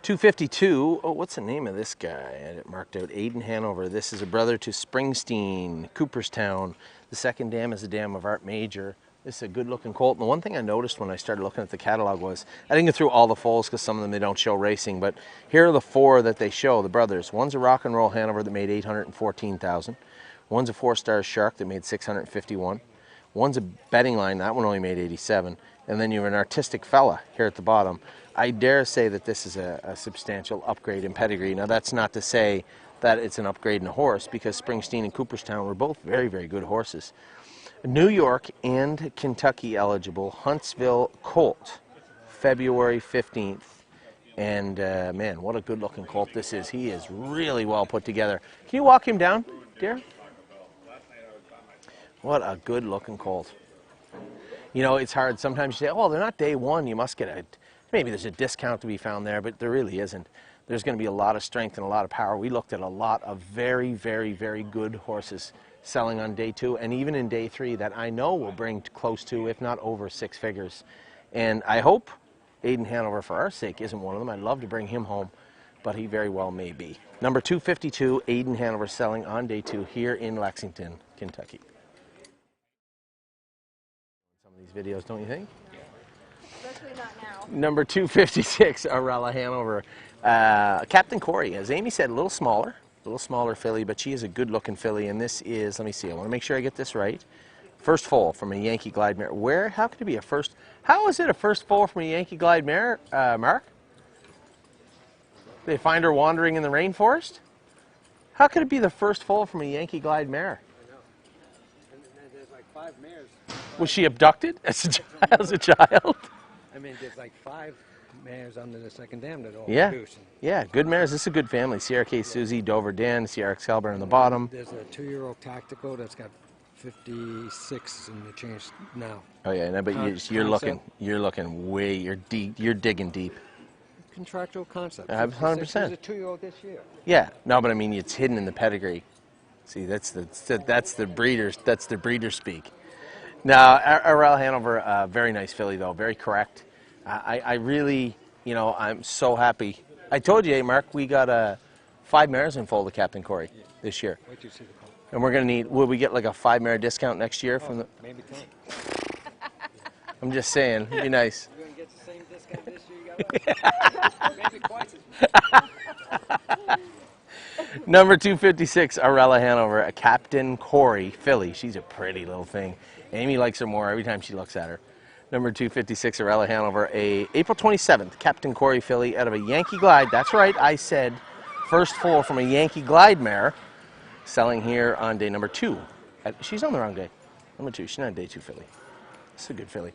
A: .252, oh, what's the name of this guy? I had it marked out, Aiden Hanover. This is a brother to Springsteen, Cooperstown. The second dam is a dam of Art Major. This is a good looking colt. And the one thing I noticed when I started looking at the catalog was, I didn't get through all the foals because some of them they don't show racing, but here are the 4 that they show, the brothers. One's a Rock and Roll Hanover that made 814,000. One's a 4-star Shark that made 651. One's a betting line, that one only made 87. And then you have an Artistic Fella here at the bottom. I dare say that this is a substantial upgrade in pedigree. Now that's not to say that it's an upgrade in a horse, because Springsteen and Cooperstown were both very, very good horses. New York and Kentucky eligible, Huntsville Colt, February 15th. And man, what a good looking colt this is. He is really well put together. Can you walk him down, dear? What a good looking colt. You know, it's hard. Sometimes you say, oh, they're not day 1. You must get a, maybe there's a discount to be found there, but there really isn't. There's going to be a lot of strength and a lot of power. We looked at a lot of very, very, very good horses selling on day 2, and even in day 3 that I know will bring close to, if not over, 6 figures. And I hope Aiden Hanover, for our sake, isn't one of them. I'd love to bring him home, but he very well may be. Number 252, Aiden Hanover, selling on day 2 here in Lexington, Kentucky. These videos, don't you think?
D: Especially not now.
A: Number 256, Arella Hanover. Captain Corey, as Amy said, a little smaller filly, but she is a good looking filly, and this is, let me see, I want to make sure I get this right. First foal from a Yankee Glide mare. How could it be a first, how is it a first foal from a Yankee Glide mare, Mark? They find her wandering in the rainforest? How could it be the first foal from a Yankee Glide mare?
F: I know. And there's like 5 mares.
A: Was she abducted as a child?
F: I mean, there's like 5 mares under the second dam that all
A: Yeah,
F: produce.
A: yeah, good mares. This is a good family. CRK Susie, Dover Dan, Sierra Excalibur on the bottom.
F: There's a 2-year-old Tactical that's got 56 in the change now.
A: Oh yeah, no, but you're looking way, you're deep, you're digging deep.
F: Contractual concept.
A: 100%.
F: She's a 2-year-old this year.
A: Yeah, no, but I mean, it's hidden in the pedigree. See, that's the breeder speak. Now, Arella Hanover, very nice filly though, very correct. I really, you know, I'm so happy. I told you, hey, Mark, we got 5 mares in foal to Captain Corey this year.
F: Wait till you see the call.
A: And we're going to need, will we get like a 5 mare discount next year from the?
F: Maybe 10.
A: I'm just saying, it'd be nice.
F: You're going to get the same discount this year you got? Maybe twice as much.
A: Number 256, Arella Hanover, a Captain Corey filly. She's a pretty little thing. Amy likes her more every time she looks at her. Number 256, Arella Hanover, a April 27th, Captain Corey filly out of a Yankee Glide. That's right, I said first foal from a Yankee Glide mare, selling here on day number 2. She's on the wrong day. Number 2, she's not a day 2 filly. It's a good filly.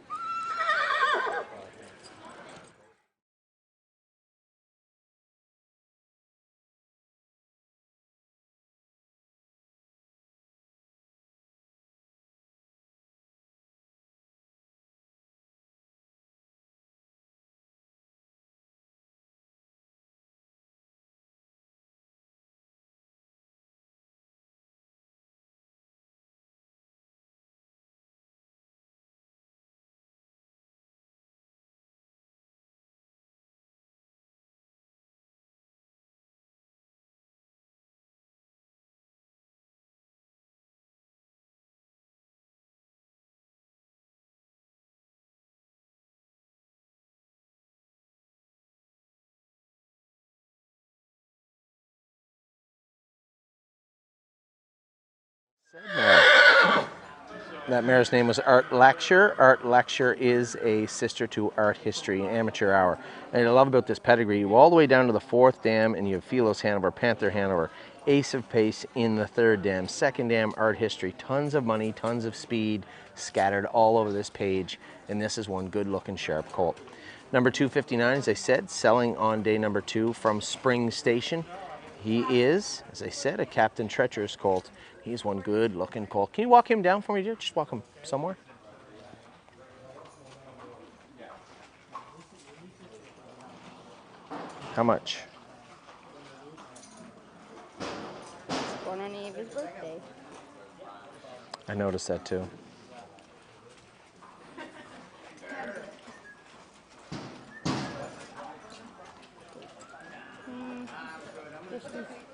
A: That mare's name was Art Lecture. Art Lecture is a sister to Art History, Amateur Hour. And I love about this pedigree, you go all the way down to the 4th dam, and you have Philos Hanover, Panther Hanover, Ace of Pace in the 3rd dam, 2nd dam, Art History. Tons of money, tons of speed, scattered all over this page. And this is one good-looking sharp colt. Number 259, as I said, selling on day number 2 from Spring Station. He is, as I said, a Captain Treacherous colt. He's one good-looking colt. Can you walk him down for me, dude? Just walk him somewhere. How much?
D: Born on Ava's birthday.
A: I noticed that too.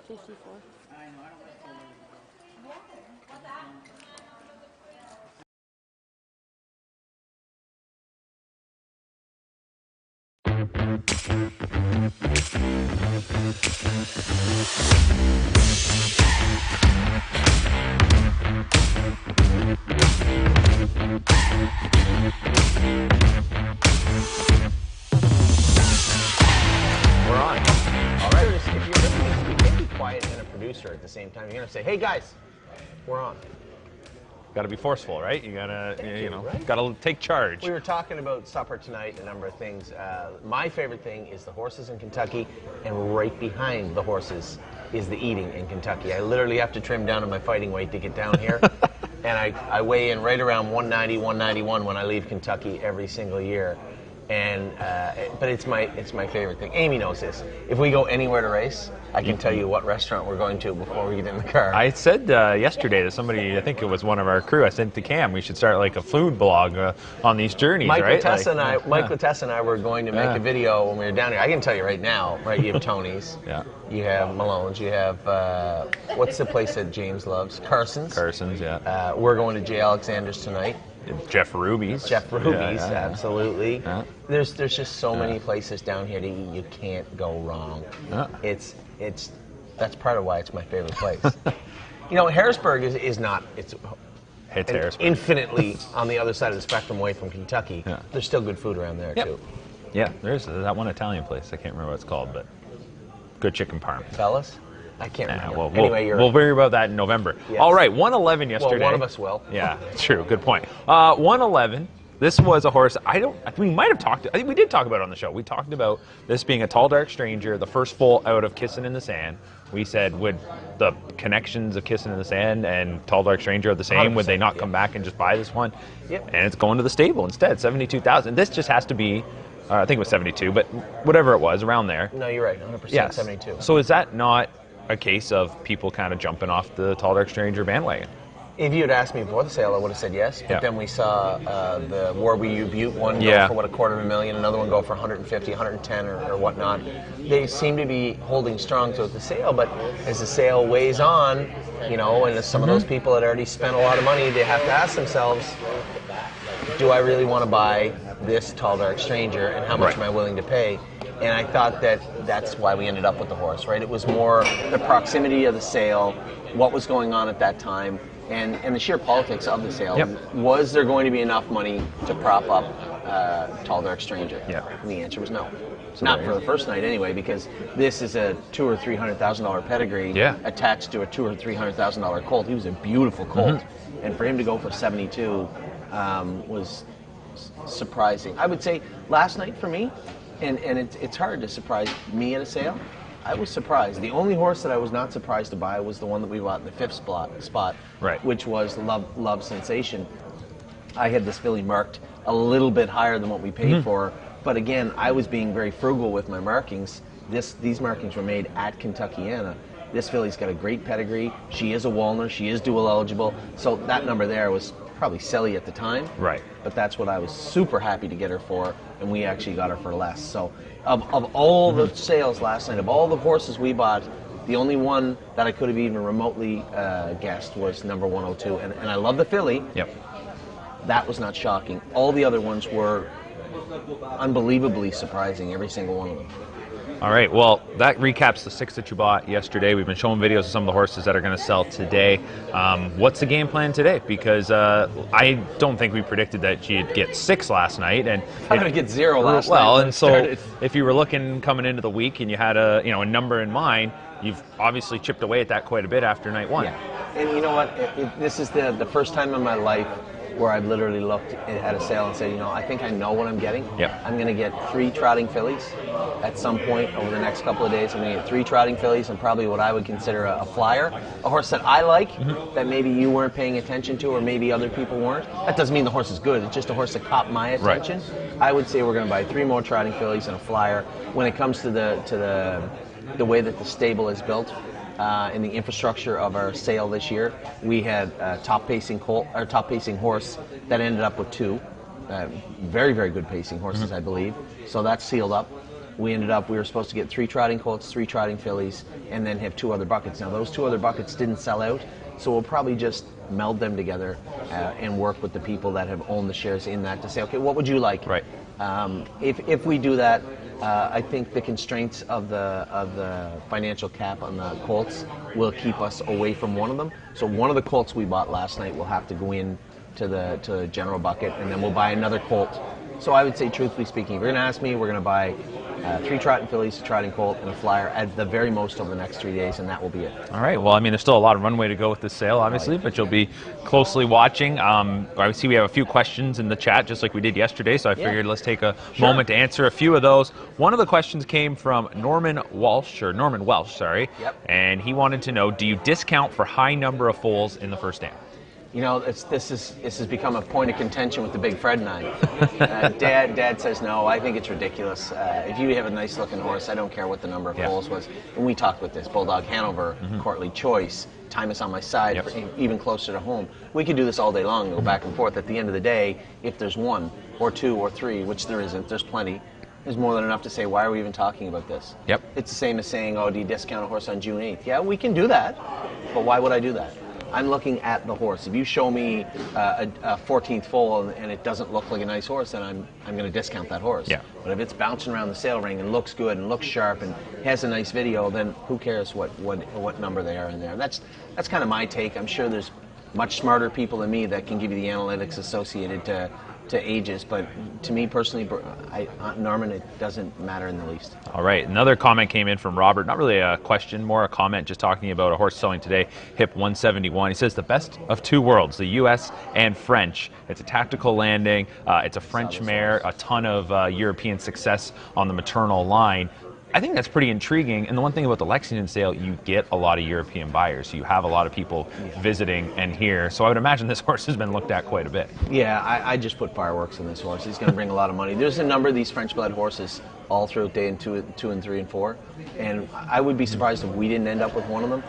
D: $54.
A: We're on. All right. If you're listening, you can't be quiet and a producer at the same time. You're going to say, hey guys, we're on.
E: Got to be forceful, right? You gotta, you know,
A: right?
E: got to take charge.
A: We were talking about supper tonight, a number of things. My favorite thing is the horses in Kentucky, and right behind the horses is the eating in Kentucky. I literally have to trim down to my fighting weight to get down here. And I weigh in right around 190, 191 when I leave Kentucky every single year. And but it's my favorite thing. Amy knows this. If we go anywhere to race, I can tell you what restaurant we're going to before we get in the car.
E: I said yesterday to somebody, I think it was one of our crew, I said to Cam, we should start like a food blog on these journeys,
A: Mike
E: right?
A: Latessa and I were going to make a video when we were down here. I can tell you right now, right? You have Tony's, you have Malone's, you have what's the place that James loves? Carson's.
E: Carson's, yeah.
A: We're going to J. Alexander's tonight.
E: Jeff Ruby's.
A: Jeff Ruby's, absolutely.
E: Yeah.
A: There's just so many places down here to eat. You can't go wrong.
E: Yeah.
A: That's part of why it's my favorite place. You know, Harrisburg is not. It's
E: Harrisburg.
A: Infinitely on the other side of the spectrum away from Kentucky.
E: Yeah.
A: There's still good food around there too.
E: Yeah, there's that one Italian place. I can't remember what it's called, but good chicken parm.
A: Fellas, I can't remember.
E: Well,
A: Anyway,
E: we'll worry about that in November.
A: Yes.
E: All right, 111 yesterday.
A: Well, one of us will.
E: Yeah, true. Good point. 111. This was a horse. We might have talked. I think we did talk about it on the show. We talked about this being a tall, dark stranger, the first foal out of Kissin' in the Sand. We said, would the connections of Kissin' in the Sand and Tall, Dark Stranger are the same? Would they not come back and just buy this one?
A: Yep.
E: And it's going to the stable instead. 72,000. This just has to be. I think it was 72, but whatever it was, around there.
A: No, you're right. 100%.
E: Yes.
A: 72.
E: So is that not a case of people kind of jumping off the Tall Dark Stranger bandwagon?
A: If you had asked me before the sale, I would have said yes. But then we saw the Warby Butte one go for, what, $250,000, another one go for 150, 110 or whatnot. They seem to be holding strong to the sale, but as the sale weighs on, you know, and as some of those people that already spent a lot of money, they have to ask themselves, do I really want to buy this Tall Dark Stranger, and how much am I willing to pay? And I thought that's why we ended up with the horse, right? It was more the proximity of the sale, what was going on at that time, and the sheer politics of the sale.
E: Yep.
A: Was there going to be enough money to prop up Tall Dark Stranger?
E: Yeah.
A: And the answer was no. Not for the first night anyway, because this is a $200,000 or $300,000 pedigree attached to a $200,000 or $300,000 colt. He was a beautiful colt, and for him to go for 72 was surprising. I would say last night for me, and it's hard to surprise me at a sale. I was surprised. The only horse that I was not surprised to buy was the one that we bought in the 5th spot, which was Love Sensation. I had this filly marked a little bit higher than what we paid for, but again, I was being very frugal with my markings. These markings were made at Kentuckiana. This filly's got a great pedigree. She is a Walner. She is dual eligible. So that number there was probably silly at the time.
E: Right.
A: But that's what I was super happy to get her for, and we actually got her for less. So of all the sales last night, of all the horses we bought, the only one that I could have even remotely guessed was number 102. And I love the filly.
E: Yep.
A: That was not shocking. All the other ones were unbelievably surprising, every single one of them.
E: All right, well, that recaps the 6 that you bought yesterday. We've been showing videos of some of the horses that are going to sell today. What's the game plan today? Because I don't think we predicted that you'd get 6 last night, and
A: I'm going to get 0 last night.
E: Well, and so if you were looking coming into the week and you had a a number in mind, you've obviously chipped away at that quite a bit after night 1.
A: Yeah, and you know what? This is the first time in my life where I've literally looked at a sale and said, I think I know what I'm getting.
E: Yep.
A: I'm going to get 3 trotting fillies at some point over the next couple of days. I'm going to get 3 trotting fillies and probably what I would consider a flyer, a horse that I like, that maybe you weren't paying attention to or maybe other people weren't. That doesn't mean the horse is good. It's just a horse that caught my attention.
E: Right.
A: I would say we're going to buy 3 more trotting fillies and a flyer. When it comes to the way that the stable is built, in the infrastructure of our sale this year, we had a top pacing horse that ended up with 2 very, very good pacing horses, I believe. So that's sealed up. We were supposed to get 3 trotting colts, 3 trotting fillies, and then have 2 other buckets. Now those 2 other buckets didn't sell out, so we'll probably just meld them together and work with the people that have owned the shares in that to say, okay, what would you like?
E: Right.
A: If we do that, I think the constraints of the financial cap on the colts will keep us away from one of them. So one of the colts we bought last night will have to go in to the general bucket, and then we'll buy another colt. So I would say, truthfully speaking, if you're going to ask me, we're going to buy 3 trotting fillies, a trotting colt, and a flyer at the very most over the next 3 days, and that will be it.
E: All right. Well, I mean, there's still a lot of runway to go with this sale, obviously, but you'll be closely watching. I see we have a few questions in the chat, just like we did yesterday, so I figured let's take a moment to answer a few of those. One of the questions came from Norman Welsh,
A: Yep.
E: And he wanted to know, do you discount for high number of foals in the first dam?
A: This has become a point of contention with the big Fred and I. Dad says no. I think it's ridiculous. If you have a nice looking horse, I don't care what the number of foals was. And we talked with this Bulldog Hanover, Courtly Choice, Time Is on My Side, for even closer to home. We could do this all day long and go back and forth. At the end of the day, if there's 1 or 2 or 3, which there isn't, there's plenty. There's more than enough to say, why are we even talking about this?
E: Yep.
A: It's the same as saying, do you discount a horse on June 8th? Yeah, we can do that, but why would I do that? I'm looking at the horse. If you show me a 14th foal and it doesn't look like a nice horse, then I'm going to discount that horse.
E: Yeah.
A: But if it's bouncing around the sale ring and looks good and looks sharp and has a nice video, then who cares what number they are in there? That's kind of my take. I'm sure there's much smarter people than me that can give you the analytics associated to ages, but to me personally, Norman, it doesn't matter in the least.
E: All right, another comment came in from Robert, not really a question, more a comment, just talking about a horse selling today, Hip 171. He says, the best of 2 worlds, the U.S. and French. It's a tactical landing, it's a French mare, a ton of European success on the maternal line. I think that's pretty intriguing, and the one thing about the Lexington sale, you get a lot of European buyers. You have a lot of people visiting and here, so I would imagine this horse has been looked at quite a bit.
A: Yeah, I just put fireworks on this horse. He's going to bring a lot of money. There's a number of these French-blood horses all throughout day 2 and 3 and 4, and I would be surprised if we didn't end up with one of them.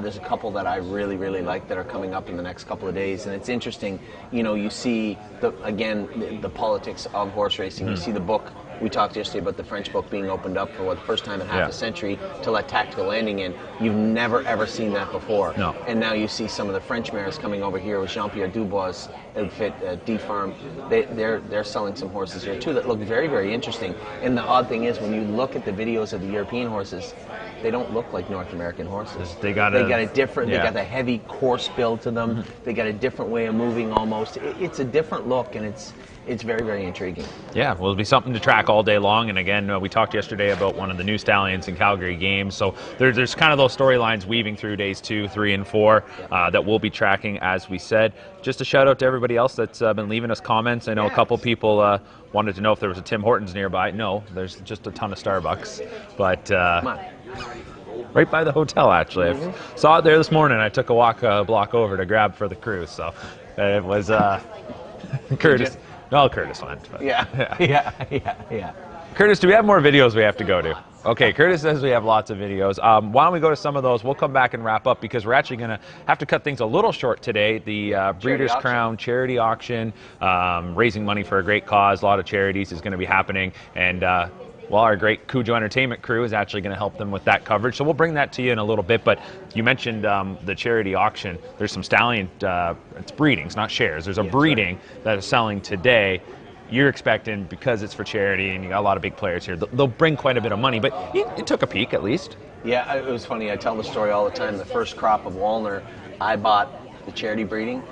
A: There's a couple that I really, really like that are coming up in the next couple of days, and it's interesting. You see, the politics of horse racing. You see the book. We talked yesterday about the French book being opened up for the first time in half a century to let tactical landing in. You've never, ever seen that before.
E: No.
A: And now you see some of the French mares coming over here with Jean-Pierre Dubois' outfit, D-Farm. They're selling some horses here, too, that look very, very interesting. And the odd thing is, when you look at the videos of the European horses, they don't look like North American horses.
E: They got a
A: different, they got a heavy course build to them. They got a different way of moving almost. It's a different look, and it's very, very intriguing.
E: Yeah, well, it'll be something to track all day long. And again, we talked yesterday about one of the new stallions in Calgary Games. So there's kind of those storylines weaving through days 2, 3, and 4 that we'll be tracking, as we said. Just a shout out to everybody else that's been leaving us comments. I know a couple people wanted to know if there was a Tim Hortons nearby. No, there's just a ton of Starbucks. But
A: Come on.
E: right by the hotel, actually. I saw it there this morning. I took a walk a block over to grab for the cruise. So it was Curtis. No, Curtis went. But.
A: Yeah.
E: Curtis, do we have more videos we have to go to? Okay, Curtis says we have lots of videos. Why don't we go to some of those? We'll come back and wrap up because we're actually going to have to cut things a little short today. The Breeders' Crown charity auction, raising money for a great cause, a lot of charities is going to be happening. And our great Cujo Entertainment crew is actually going to help them with that coverage. So we'll bring that to you in a little bit. But you mentioned the charity auction. There's some stallion, it's breedings, not shares. There's a breeding that is selling today. you're expecting, because it's for charity and you got a lot of big players here, they'll bring quite a bit of money, but you took a peek at least.
A: Yeah, it was funny. I tell the story all the time. The first crop of Walner, I bought the charity breeding,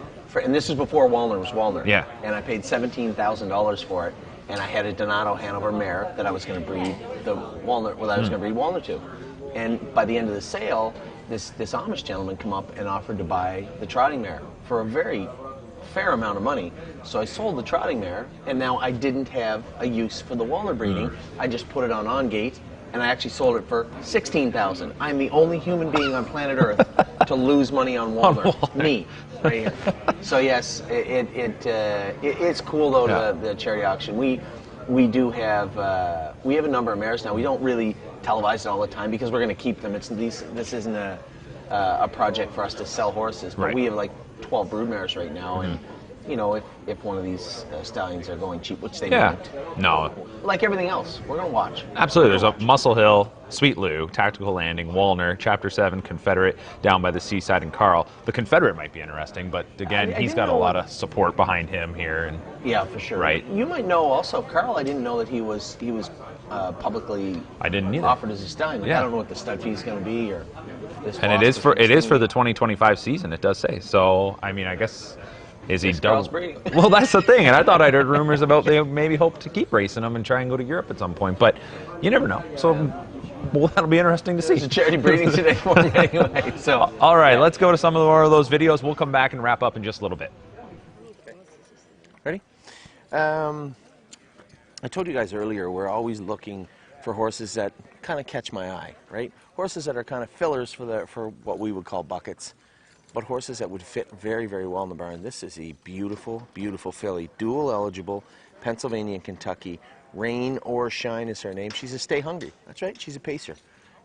A: and this is before Walner was Walner.
E: Yeah.
A: And I paid $17,000 for it, and I had a Donato Hanover mare that I was going to breed the Walner. Well, I was going to breed Walner to, and by the end of the sale, this Amish gentleman come up and offered to buy the trotting mare for a very fair amount of money. So I sold the trotting mare, and now I didn't have a use for the Walner breeding. I just put it on gate, and I actually sold it for $16,000. I'm the only human being on planet Earth to lose money on Walner. Me, right here. So yes, it's cool though.
E: Yeah.
A: The charity auction. We do have we have a number of mares now. We don't really televise it all the time because we're going to keep them. This isn't a project for us to sell horses, but
E: Right.
A: we have like 12 brood mares right now, and you know, if one of these stallions are going cheap, which they won't,
E: No,
A: like everything else, we're going to watch.
E: absolutely. There's a Muscle Hill, Sweet Lou, Tactical Landing, Walner, Chapter 7, Confederate, down by the seaside in Carl. The Confederate might be interesting, but again,
A: I
E: he's
A: didn't
E: got a
A: know-
E: lot of support behind him here. And
A: Yeah, for sure.
E: Right.
A: You might know also, Carl. I didn't know that he was publicly
E: I didn't either.
A: offered as a stallion. Like,
E: Yeah.
A: I don't know what the stud fee is going to be, or this.
E: And it is for the 2025 season. It does say so. I mean, I guess is he
A: Carl's
E: double?
A: breeding.
E: Well, that's the thing. And I thought I'd heard rumors about they maybe hope to keep racing them and try and go to Europe at some point. But you never know. So well, that'll be interesting to see.
A: It's a charity breeding today for me anyway. So
E: All right, let's go to some of more of those videos. We'll come back and wrap up in just a little bit.
A: ready? I told you guys earlier, we're always looking for horses that kind of catch my eye, right? Horses that are kind of fillers for what we would call buckets, but horses that would fit very, very well in the barn. This is a beautiful, beautiful filly, dual eligible, Pennsylvania and Kentucky. Rain or Shine is her name. She's a Stay Hungry. That's right, she's a pacer,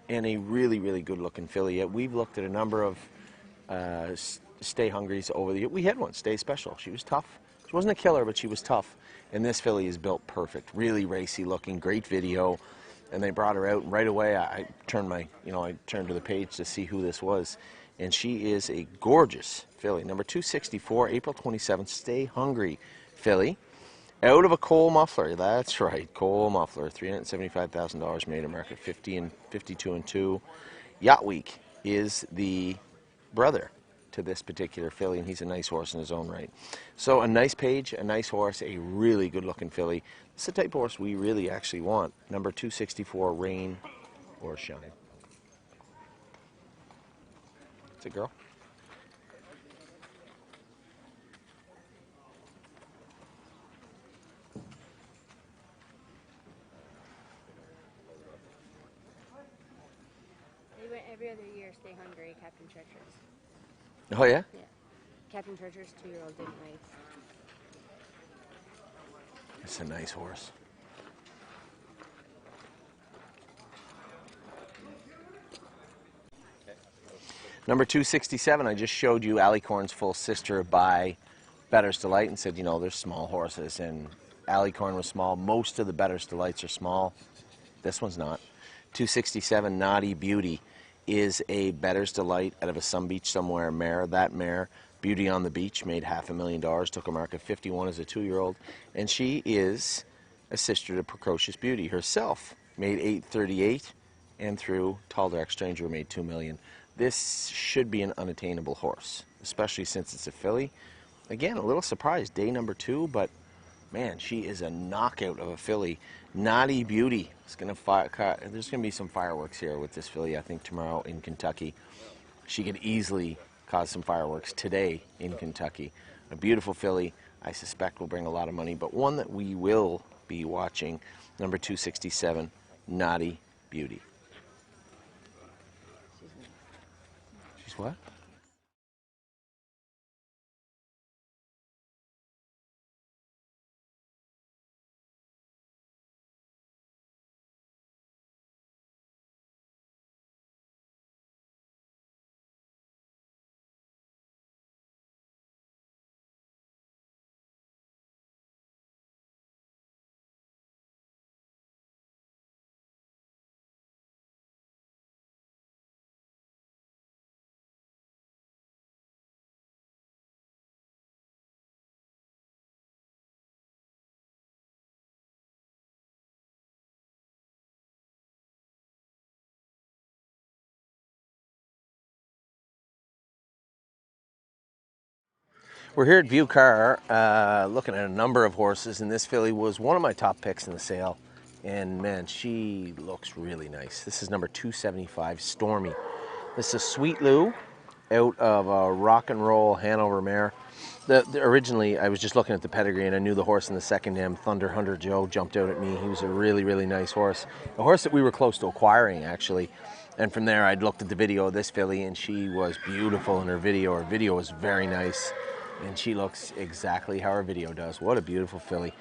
A: and a really, really good-looking filly. We've looked at a number of Stay Hungries over the year. We had one, Stay Special. She was tough. She wasn't a killer, but she was tough. And this filly is built perfect, really racy looking, great video. And they brought her out, and right away I turned to the page to see who this was. And she is a gorgeous filly, number 264, April 27th, Stay Hungry filly. Out of a coal muffler, that's right, coal muffler, $375,000 made America, 50 and 52 and 2. Yacht Week is the brother to this particular filly, and he's a nice horse in his own right. So a nice page, a nice horse, a really good-looking filly. It's the type of horse we really actually want. Number 264, Rain or Shine. It's a girl.
D: They went every other year, Stay Hungry, Captain Treacherous.
A: Oh, yeah?
D: Yeah. Captain Treacherous 2-year-old didn't race.
A: It's a nice horse. Number 267, I just showed you Alicorn's full sister by Better's Delight and said, you know, there's small horses, and Alicorn was small. Most of the Better's Delights are small. This one's not. 267, Naughty Beauty, is a Better's Delight out of a Sun Beach somewhere mare. That mare, Beauty on the Beach, made $500,000, took a mark of 51 as a 2-year-old, and she is a sister to Precocious Beauty herself. Made $838, and through Tall Dark Stranger made $2 million. This should be an unattainable horse, especially since it's a filly. Again, a little surprised, day number 2, but man, she is a knockout of a filly. Naughty Beauty is going to fire. There's going to be some fireworks here with this filly, I think, tomorrow in Kentucky. She could easily cause some fireworks today in Kentucky. A beautiful filly, I suspect will bring a lot of money, but one that we will be watching, number 267, Naughty Beauty. She's what? We're here at View Car looking at a number of horses, and this filly was one of my top picks in the sale. And man, she looks really nice. This is number 275, Stormy. This is Sweet Lou out of Rock and Roll Hanover mare. Originally, I was just looking at the pedigree, and I knew the horse in the second dam, Thunder Hunter Joe, jumped out at me. He was a really, really nice horse. A horse that we were close to acquiring, actually. And from there, I'd looked at the video of this filly, and she was beautiful in her video. Her video was very nice, and she looks exactly how her video does. What a beautiful filly.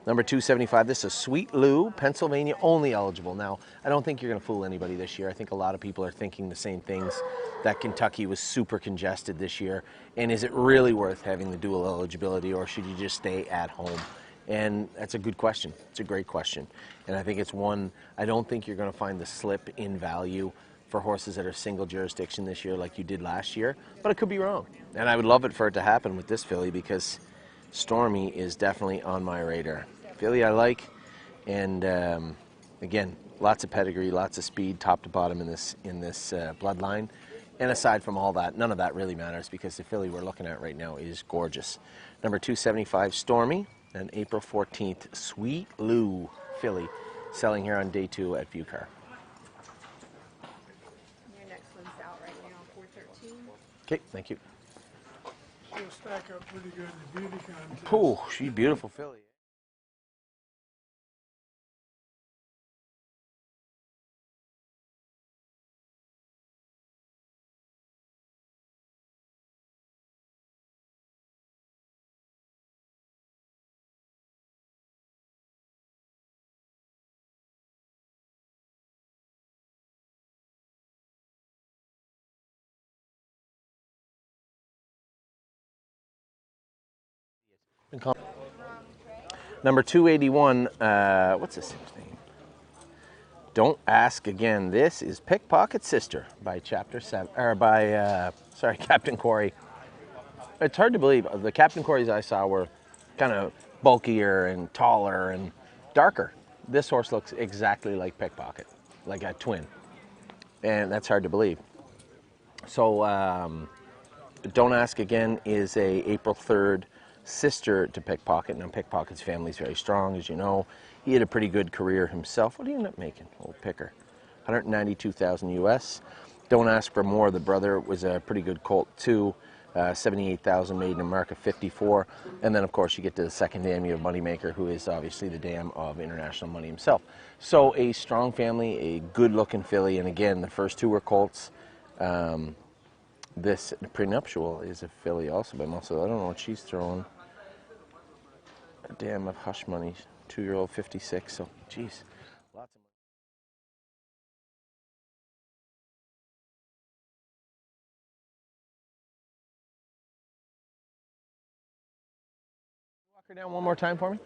A: Number 275, this is Sweet Lou, Pennsylvania only eligible. Now, I don't think you're going to fool anybody this year. I think a lot of people are thinking the same things, that Kentucky was super congested this year. And is it really worth having the dual eligibility, or should you just stay at home? And that's a good question. It's a great question. And I think it's one, I don't think you're going to find the slip in value for horses that are single jurisdiction this year like you did last year, but I could be wrong. And I would love it for it to happen with this filly, because Stormy is definitely on my radar. Filly I like, and again, lots of pedigree, lots of speed, top to bottom in this bloodline. And aside from all that, none of that really matters, because the filly we're looking at right now is gorgeous. Number 275, Stormy, and April 14th, Sweet Lou filly, selling here on day 2 at View Car.
B: Your next one's out right now, 413.
A: Okay, thank you.
G: She'll stack up pretty good in the beauty contest.
A: Oh, she's beautiful filly. Number 281, what's this thing's name? Don't Ask Again. This is Pickpocket Sister by Captain Corey. It's hard to believe. The Captain Corys I saw were kind of bulkier and taller and darker. This horse looks exactly like Pickpocket, like a twin. And that's hard to believe. So Don't Ask Again is a April 3rd sister to Pickpocket. Now, Pickpocket's family is very strong, as you know. He had a pretty good career himself. What did he end up making? Old picker. 192,000 US. Don't Ask for More, the brother, was a pretty good colt too. 78,000 made in America, 54. And then, of course, you get to the second dam, you have Moneymaker, who is obviously the dam of international money himself. So a strong family, a good-looking filly, and again, the first two were colts. This prenuptial is a filly also by muscle. I don't know what she's throwing. A dam of Hush Money, 2-year-old, 56. So, geez, lots of money. Walk her down one more time for me.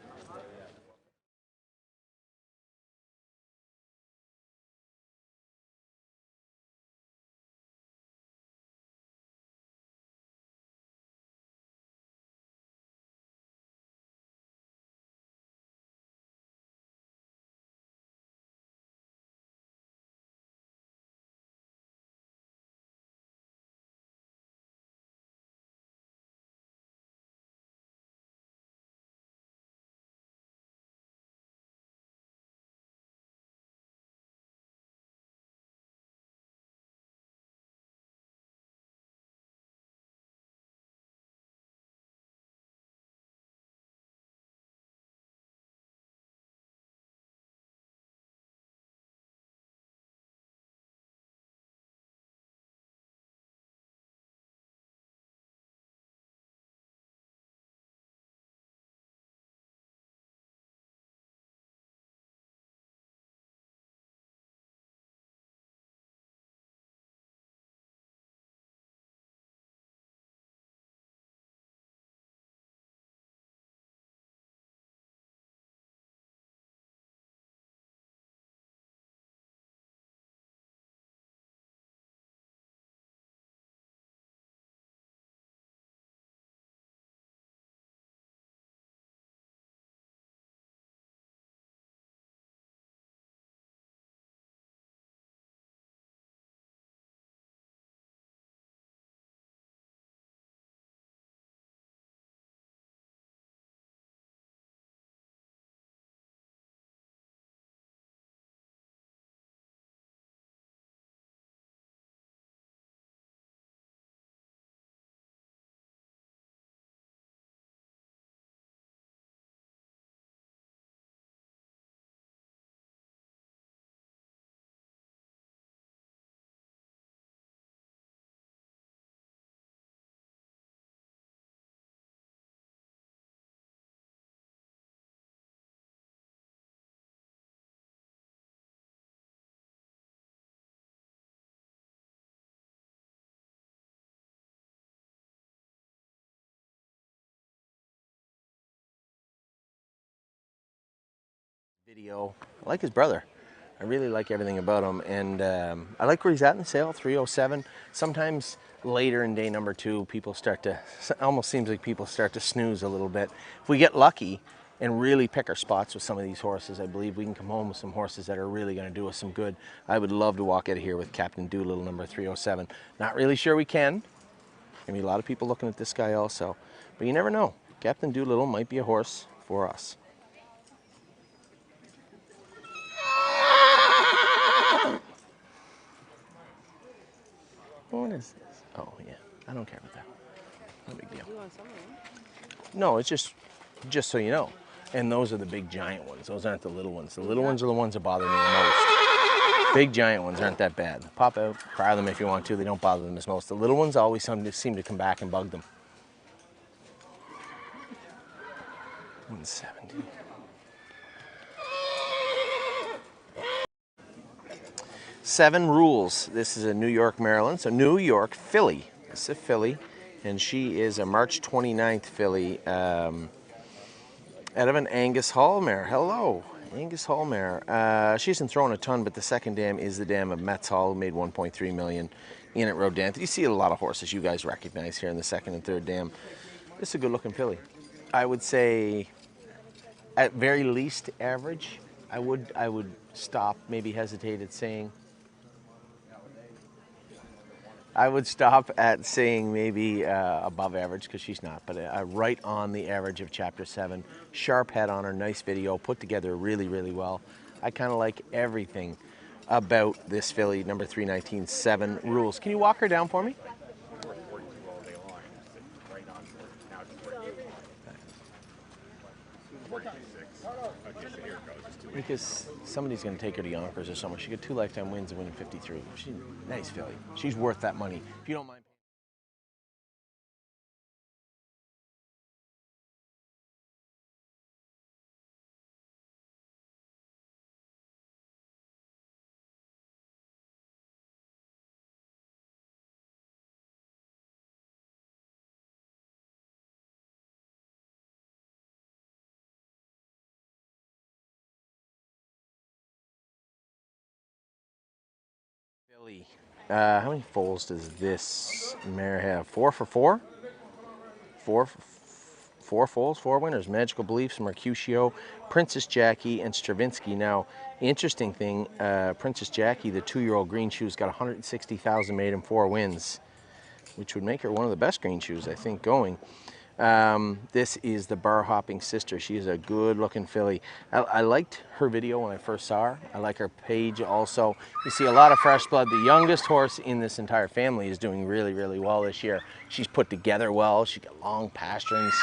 A: Video. I like his brother. I really like everything about him, and I like where he's at in the sale, 307. Sometimes later in day number 2, people start to, almost seems like people start to snooze a little bit. If we get lucky and really pick our spots with some of these horses, I believe we can come home with some horses that are really going to do us some good. I would love to walk out of here with Captain Doolittle number 307. Not really sure we can. Maybe a lot of people looking at this guy also, but you never know. Captain Doolittle might be a horse for us. What is this? Oh, yeah. I don't care about that. No big deal. No, it's just so you know. And those are the big giant ones. Those aren't the little ones. The little ones are the ones that bother me the most. Big giant ones aren't that bad. Pop out, cry them if you want to. They don't bother them as most. The little ones always seem to come back and bug them. 170. Seven Rules. This is a New York, Maryland. So New York filly. This is a filly, and she is a March 29th filly out of an Angus Hall mare. Hello, Angus Hall mare. She hasn't thrown a ton, but the second dam is the dam of Metz Hall, who made 1.3 million in at Rodanthe. You see a lot of horses you guys recognize here in the second and third dam. This is a good-looking filly. I would say, at very least, average. I would stop, maybe hesitate at saying. I would stop at saying maybe above average, because she's not, but right on the average of Chapter 7. Sharp head on her, nice video, put together really, really well. I kind of like everything about this filly, number 319, 7 Rules. Can you walk her down for me? Because somebody's going to take her to Yonkers or somewhere. She got 2 lifetime wins and winning 53. She's a nice filly. She's worth that money. If you don't mind. Filly. How many foals does this mare have? 4 for 4? 4 foals, 4 winners. Magical Beliefs, Mercutio, Princess Jackie, and Stravinsky. Now, interesting thing, Princess Jackie, the 2-year-old green shoes, got 160,000 made in 4 wins, which would make her one of the best green shoes, I think, going. This is the bar hopping sister. She is a good looking filly. I liked her video when I first saw her. I like her page also. You see a lot of fresh blood. The youngest horse in this entire family is doing really, really well this year. She's put together well. She's got long pasturings.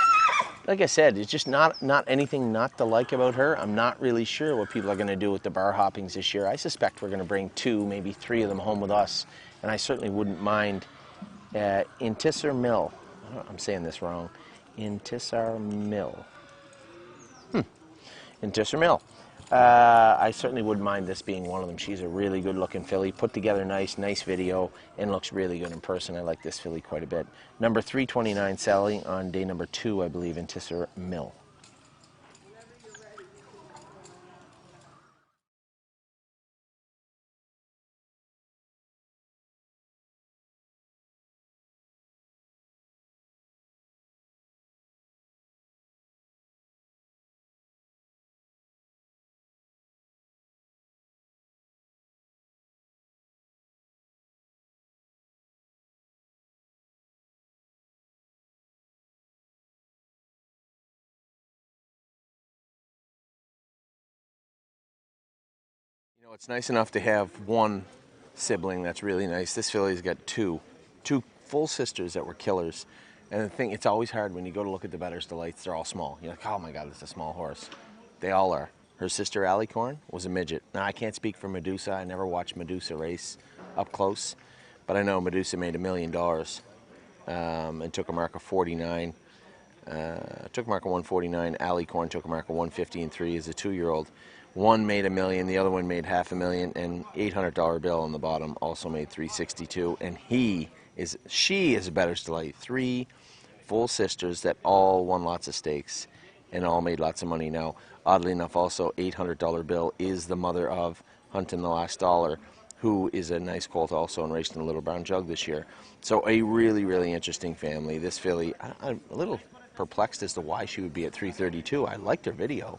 A: Like I said, it's just not anything not to like about her. I'm not really sure what people are going to do with the bar hoppings this year. I suspect we're going to bring 2, maybe 3 of them home with us. And I certainly wouldn't mind Intisar Mill. I'm saying this wrong. Intisar Mill. Intisar Mill. I certainly wouldn't mind this being one of them. She's a really good looking filly, put together nice video, and looks really good in person. I like this filly quite a bit. Number 329 selling on day number 2, I believe, Intisar Mill. You know, it's nice enough to have one sibling that's really nice. This filly's got two full sisters that were killers. And the thing, it's always hard when you go to look at the Bettor's Delights, they're all small. You're like, oh my God, it's a small horse. They all are. Her sister, Alicorn, was a midget. Now, I can't speak for Medusa. I never watched Medusa race up close. But I know Medusa made $1 million and took a mark of 49. Took a mark of 149. Alicorn took a mark of 150 and 3 as a 2-year-old. One made $1 million, the other one made $500,000, and $800 bill on the bottom also made $362. And she is a Bettor's Delight. 3 full sisters that all won lots of stakes and all made lots of money. Now, Oddly enough, also $800 bill is the mother of Huntin' the Last Dollar, who is a nice colt also and raced in a Little Brown Jug this year. So a really, really interesting family. This filly, I'm a little perplexed as to why she would be at 332. I liked her video.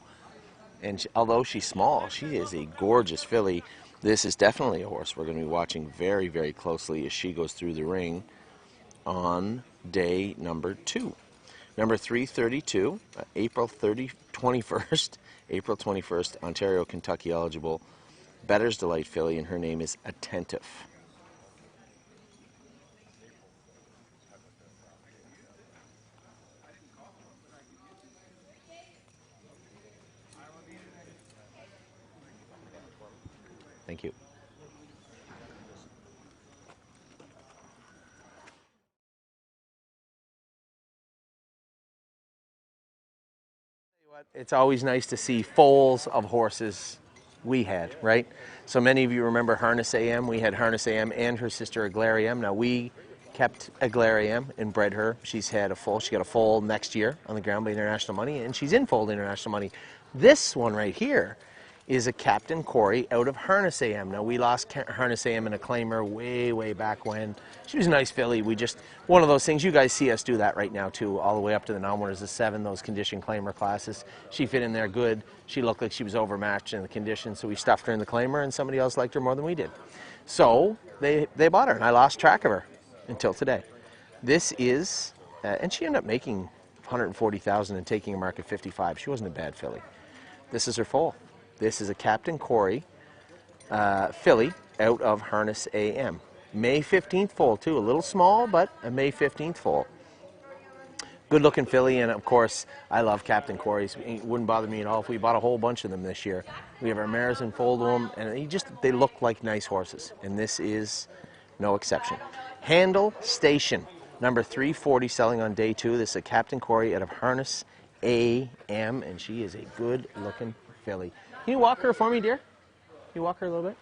A: And although she's small, she is a gorgeous filly. This is definitely a horse we're going to be watching very, very closely as she goes through the ring on day number 2. Number 332, April 21st, April 21st, Ontario, Kentucky eligible. Better's Delight filly, and her name is Attentive. Thank you. It's always nice to see foals of horses we had, right? So many of you remember Harness AM. We had Harness AM and her sister Aglaire AM. Now we kept Aglaire AM and bred her. She's had a foal. She got a foal next year on the ground by International Money, and she's in foal International Money. This one right here is a Captain Corey out of Harness AM. Now we lost Harness AM in a claimer way, way back when. She was a nice filly. We just, one of those things, you guys see us do that right now too, all the way up to the non-winners of 7, those condition claimer classes. She fit in there good. She looked like she was overmatched in the conditions, so we stuffed her in the claimer and somebody else liked her more than we did. So they bought her and I lost track of her until today. This is, and she ended up making 140,000 and taking a mark at 55. She wasn't a bad filly. This is her foal. This is a Captain Corey filly out of Harness AM. May 15th foal too, a little small, but a May 15th foal. Good looking filly, and of course, I love Captain Corey's. It wouldn't bother me at all if we bought a whole bunch of them this year. We have our mares in foal to them, and they look like nice horses, and this is no exception. Handle Station, number 340, selling on day 2. This is a Captain Corey out of Harness AM, and she is a good looking filly. Can you walk her for me, dear? Can you walk her a little bit?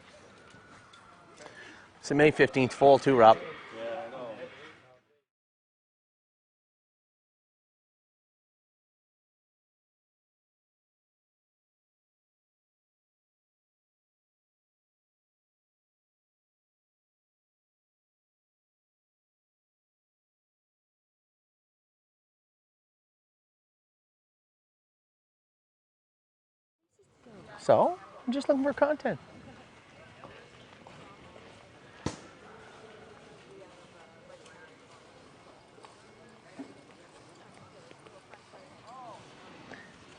A: It's a May 15th foal too, Rob. So, I'm just looking for content.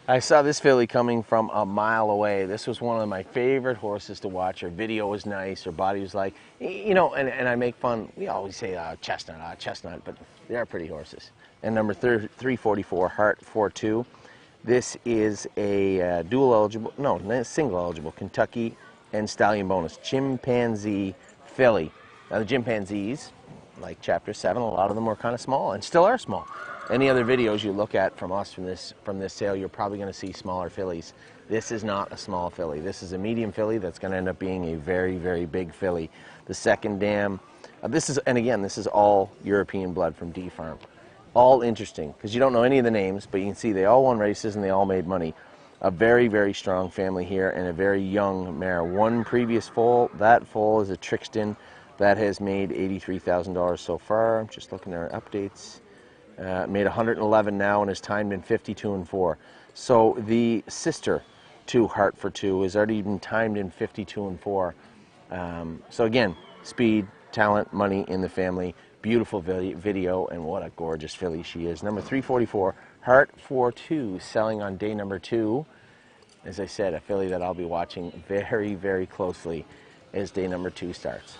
A: I saw this filly coming from a mile away. This was one of my favorite horses to watch. Her video was nice. Her body was like, you know, and I make fun. We always say chestnut, but they are pretty horses. And number 344, Heart 42. This is a single eligible Kentucky and Stallion bonus chimpanzee filly. Now the chimpanzees, like Chapter 7, a lot of them were kind of small and still are small. Any other videos you look at from us from this sale, you're probably going to see smaller fillies. This is not a small filly. This is a medium filly that's going to end up being a very, very big filly. The second dam, this is all European blood from D Farm. All interesting, because you don't know any of the names, but you can see they all won races and they all made money. A very, very strong family here and a very young mare. One previous foal, that foal is a Trixton that has made $83,000 so far. I'm just looking at our updates. Made 111 now and is timed in 52-4. So the sister to Heart for 2 has already been timed in 52-4. So again, speed, talent, money in the family. Beautiful video, and what a gorgeous filly she is. Number 344, Heart for 2, selling on day number 2. As I said, a filly that I'll be watching very, very closely as day number 2 starts.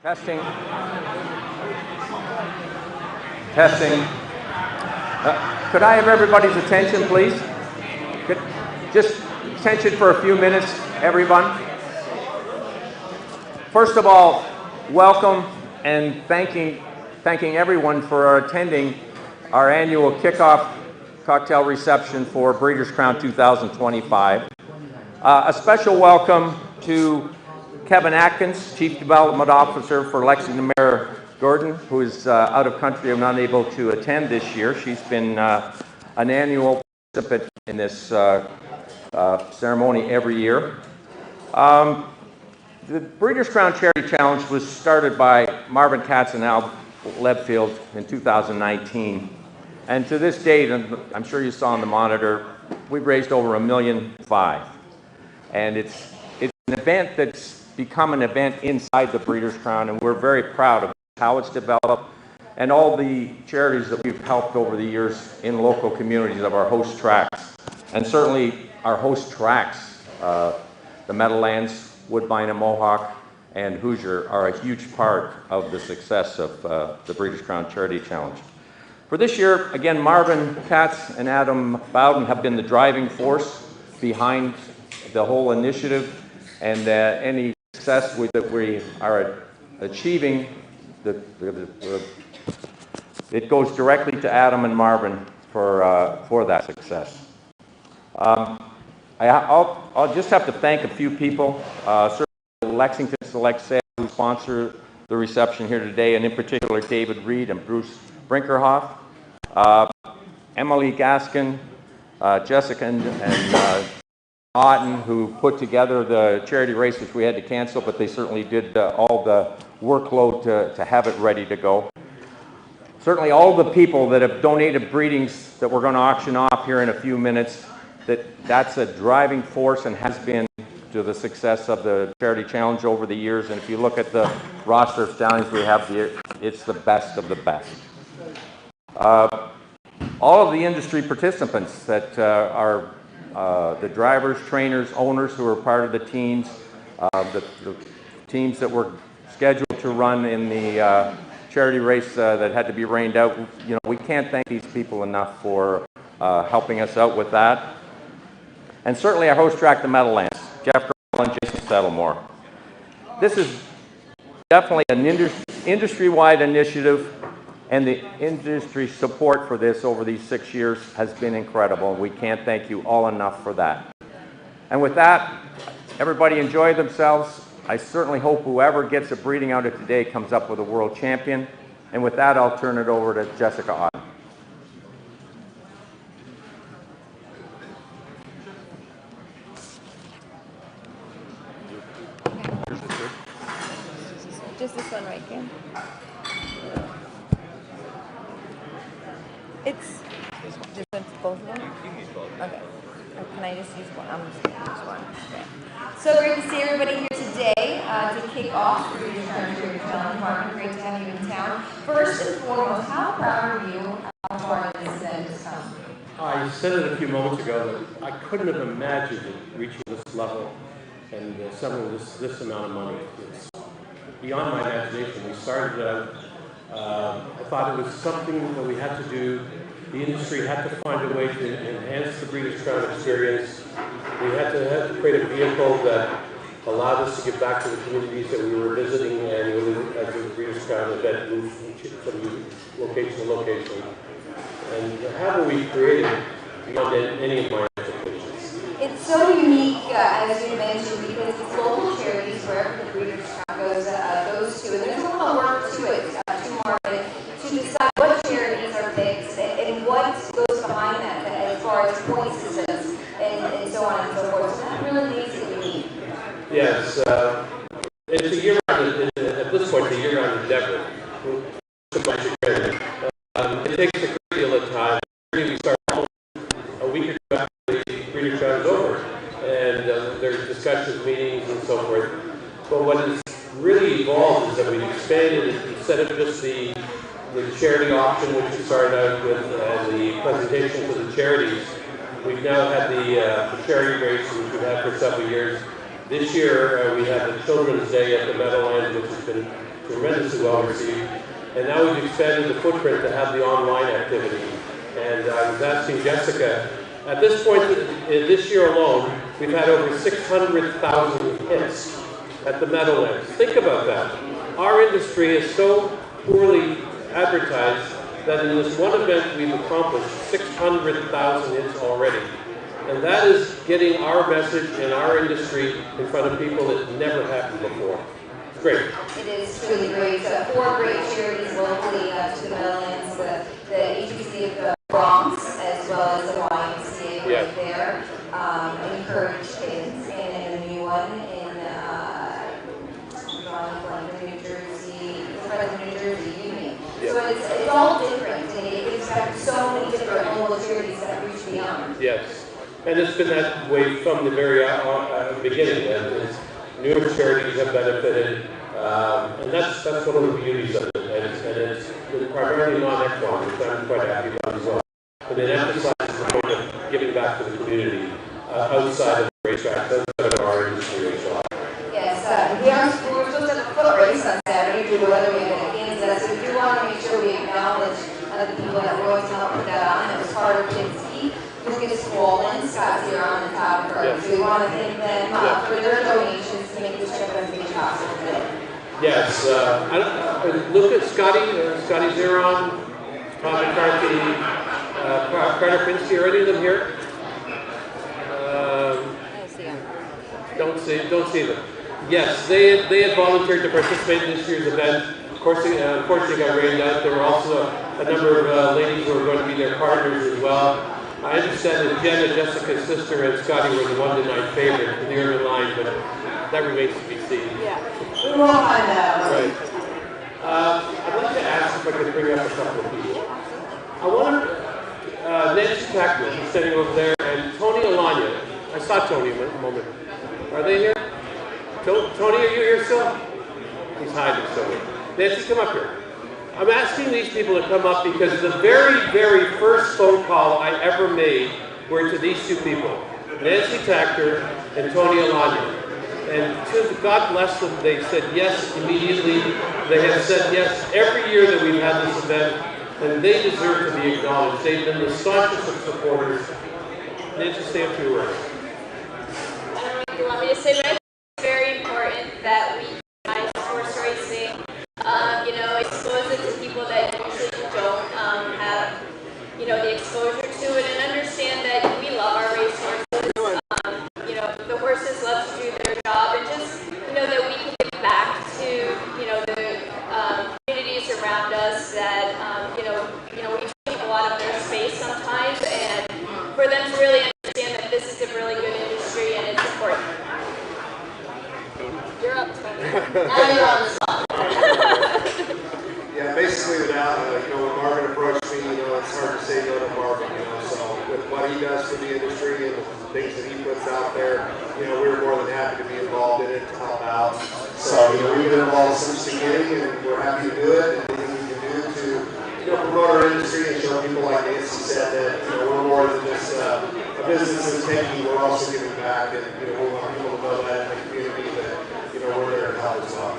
H: Testing. Testing. Could I have everybody's attention, please? Just attention for a few minutes, everyone. First of all, welcome and thanking everyone for attending our annual kickoff cocktail reception for Breeders' Crown 2025. A special welcome to Kevin Atkins, Chief Development Officer for Lexington Mayor Gordon, who is out of country and unable to attend this year. She's been an annual participant in this ceremony every year. The Breeders' Crown Charity Challenge was started by Marvin Katz and Al Lebfield in 2019. And to this date, and I'm sure you saw on the monitor, we've raised over $1.5 million. And it's an event that's become an event inside the Breeders' Crown, and we're very proud of how it's developed and all the charities that we've helped over the years in local communities of our host tracks. And certainly our host tracks, the Meadowlands, Woodbine and Mohawk, and Hoosier are a huge part of the success of the Breeders' Crown Charity Challenge. For this year, again, Marvin Katz and Adam Bowden have been the driving force behind the whole initiative, and any success that we are achieving, it goes directly to Adam and Marvin for that success. I'll just have to thank a few people, certainly Lexington Select Sale, who sponsor the reception here today, and in particular David Reed and Bruce Brinkerhoff, Emily Gaskin, Jessica and Otten, who put together the charity race, which we had to cancel, but they certainly did all the workload to have it ready to go. Certainly all the people that have donated breedings that we're going to auction off here in a few minutes, that's a driving force and has been to the success of the Charity Challenge over the years. And if you look at the roster of stallions we have here, it's the best of the best. All of the industry participants that are the drivers, trainers, owners who are part of the teams, the teams that were scheduled to run in the charity race that had to be rained out. You know, we can't thank these people enough for helping us out with that. And certainly our host track, the Meadowlands, Jeff Grohl and Jason Settlemore. This is definitely an industry-wide initiative, and the industry support for this over these 6 years has been incredible. We can't thank you all enough for that. And with that, everybody enjoy themselves. I certainly hope whoever gets a breeding out of today comes up with a world champion. And with that, I'll turn it over to Jessica Ott.
I: Just this one right here. It's just both of them? You can use both. Okay. Or can I just use one? I'm just going to use one. Okay. So great to see everybody here today to kick off the Breeders' Crown Charity Challenge. Marvin, great to have you in town. First and foremost, how proud are you how far this event has come?
J: I said it a few moments ago that I couldn't have imagined it reaching this level and selling this amount of money. It's beyond my imagination. We started out, I thought it was something that we had to do. The industry had to find a way to enhance the Breeders' Crown experience. We had to create a vehicle that allowed us to give back to the communities that we were visiting annually as the Breeders' Crown event moved from location to location. And how do we create it beyond any of my expectations?
I: It's so unique, as you mentioned, because it's local charities wherever the Breeders' Crown goes to, and there's a lot of work to it, to market, to decide what charities are picked and what goes behind that as far as point systems and so on and so forth. So that really makes it unique.
J: Yes, it's a year-round, at this point, it's a year-round endeavor. It takes a great deal of time. We start a week or two after the Breeders' Crown is over, and there's discussions, meetings, and so forth. But what has really evolved is that we've expanded it instead of just the charity auction, which we started out with, and the presentation to the charities. We've now had the charity race, which we've had for several years. This year, we have the Children's Day at the Meadowlands, which has been tremendously well received. And now we've expanded the footprint to have the online activity. And I was asking Jessica, at this point, this year alone, we've had over 600,000 hits at the Meadowlands. Think about that. Our industry is so poorly advertised that in this one event we've accomplished 600,000 hits already. And that is getting our message and our industry in front of people that never happened before. It's great.
I: It is truly great. 4 great charities locally to the Meadowlands, the HBC of the Bronx, as well as the YMCA right there. Encourage Kids, and a new one in New Jersey, New Jersey Union. So it's all different, and it gives back so many different local charities that reach beyond.
J: Yes. And it's been that way from the very beginning. And numerous charities have benefited, and that's one of the beauties of it. And it's primarily non-equine, which I'm quite happy about as well. But it emphasizes the point of giving back to the community outside of the racetrack, outside of our industry as well.
I: Yes, we're supposed to have a foot race on Saturday due to weather we have in Kansas. So we do want to make sure we acknowledge the people that were going to help put that on. It was part of Kids Ski. Lucas Swollen, Scott's here on the top card. So we want to thank them for their donations to make this trip as big as possible today.
J: Yes, Lucas, Scotty Zeron, Tom McCarthy, Carter Pinsky, are any of them here? Don't see them. Yes, they had volunteered to participate in this year's event. Of course, unfortunately got rained out. There were also a number of ladies who were going to be their partners as well. I understand that Jenna, Jessica's sister, and Scotty were the 1-to-9 favorite in the urban line, but that remains to be seen.
I: Yeah, we won't find out.
J: Right. I'd like to ask if I could bring up a couple of people. I want to, Nancy Tackman, who's sitting over there, and Tony Alanya. I saw Tony a moment. Are they here? Tony, are you here still? He's hiding somewhere. Nancy, come up here. I'm asking these people to come up because the very, very first phone call I ever made were to these two people, Nancy Tacker and Tony Alanya. And God bless them, they said yes immediately. They have said yes every year that we've had this event, and they deserve to be acknowledged. They've been the staunchest of supporters. Nancy, say a few words.
K: I don't know if you want me to say, but I think it's very important that we utilize horse racing. Expose it to people that usually don't have, the exposure to it, and understand that we love our racehorses. The horses love to do their job, and just, that we can give back to, the communities around us that, we take a lot of their space sometimes, and for them to really understand that this is a really good industry and it's important. You're up, Tony. Now you're on the spot.
L: Yeah, basically without, when Marvin approached me, it's hard to say no to Marvin, so with what he does for the industry and the things that he puts out there, we were more than happy to be involved in it, to help out. So, we've been involved since the beginning, and we're happy to do it, and anything we can do to, promote our industry and show people, like Nancy said, that, we're more than just a business that's taking, we're also giving back, and, we want people to know that in the community that, we're there to help as well.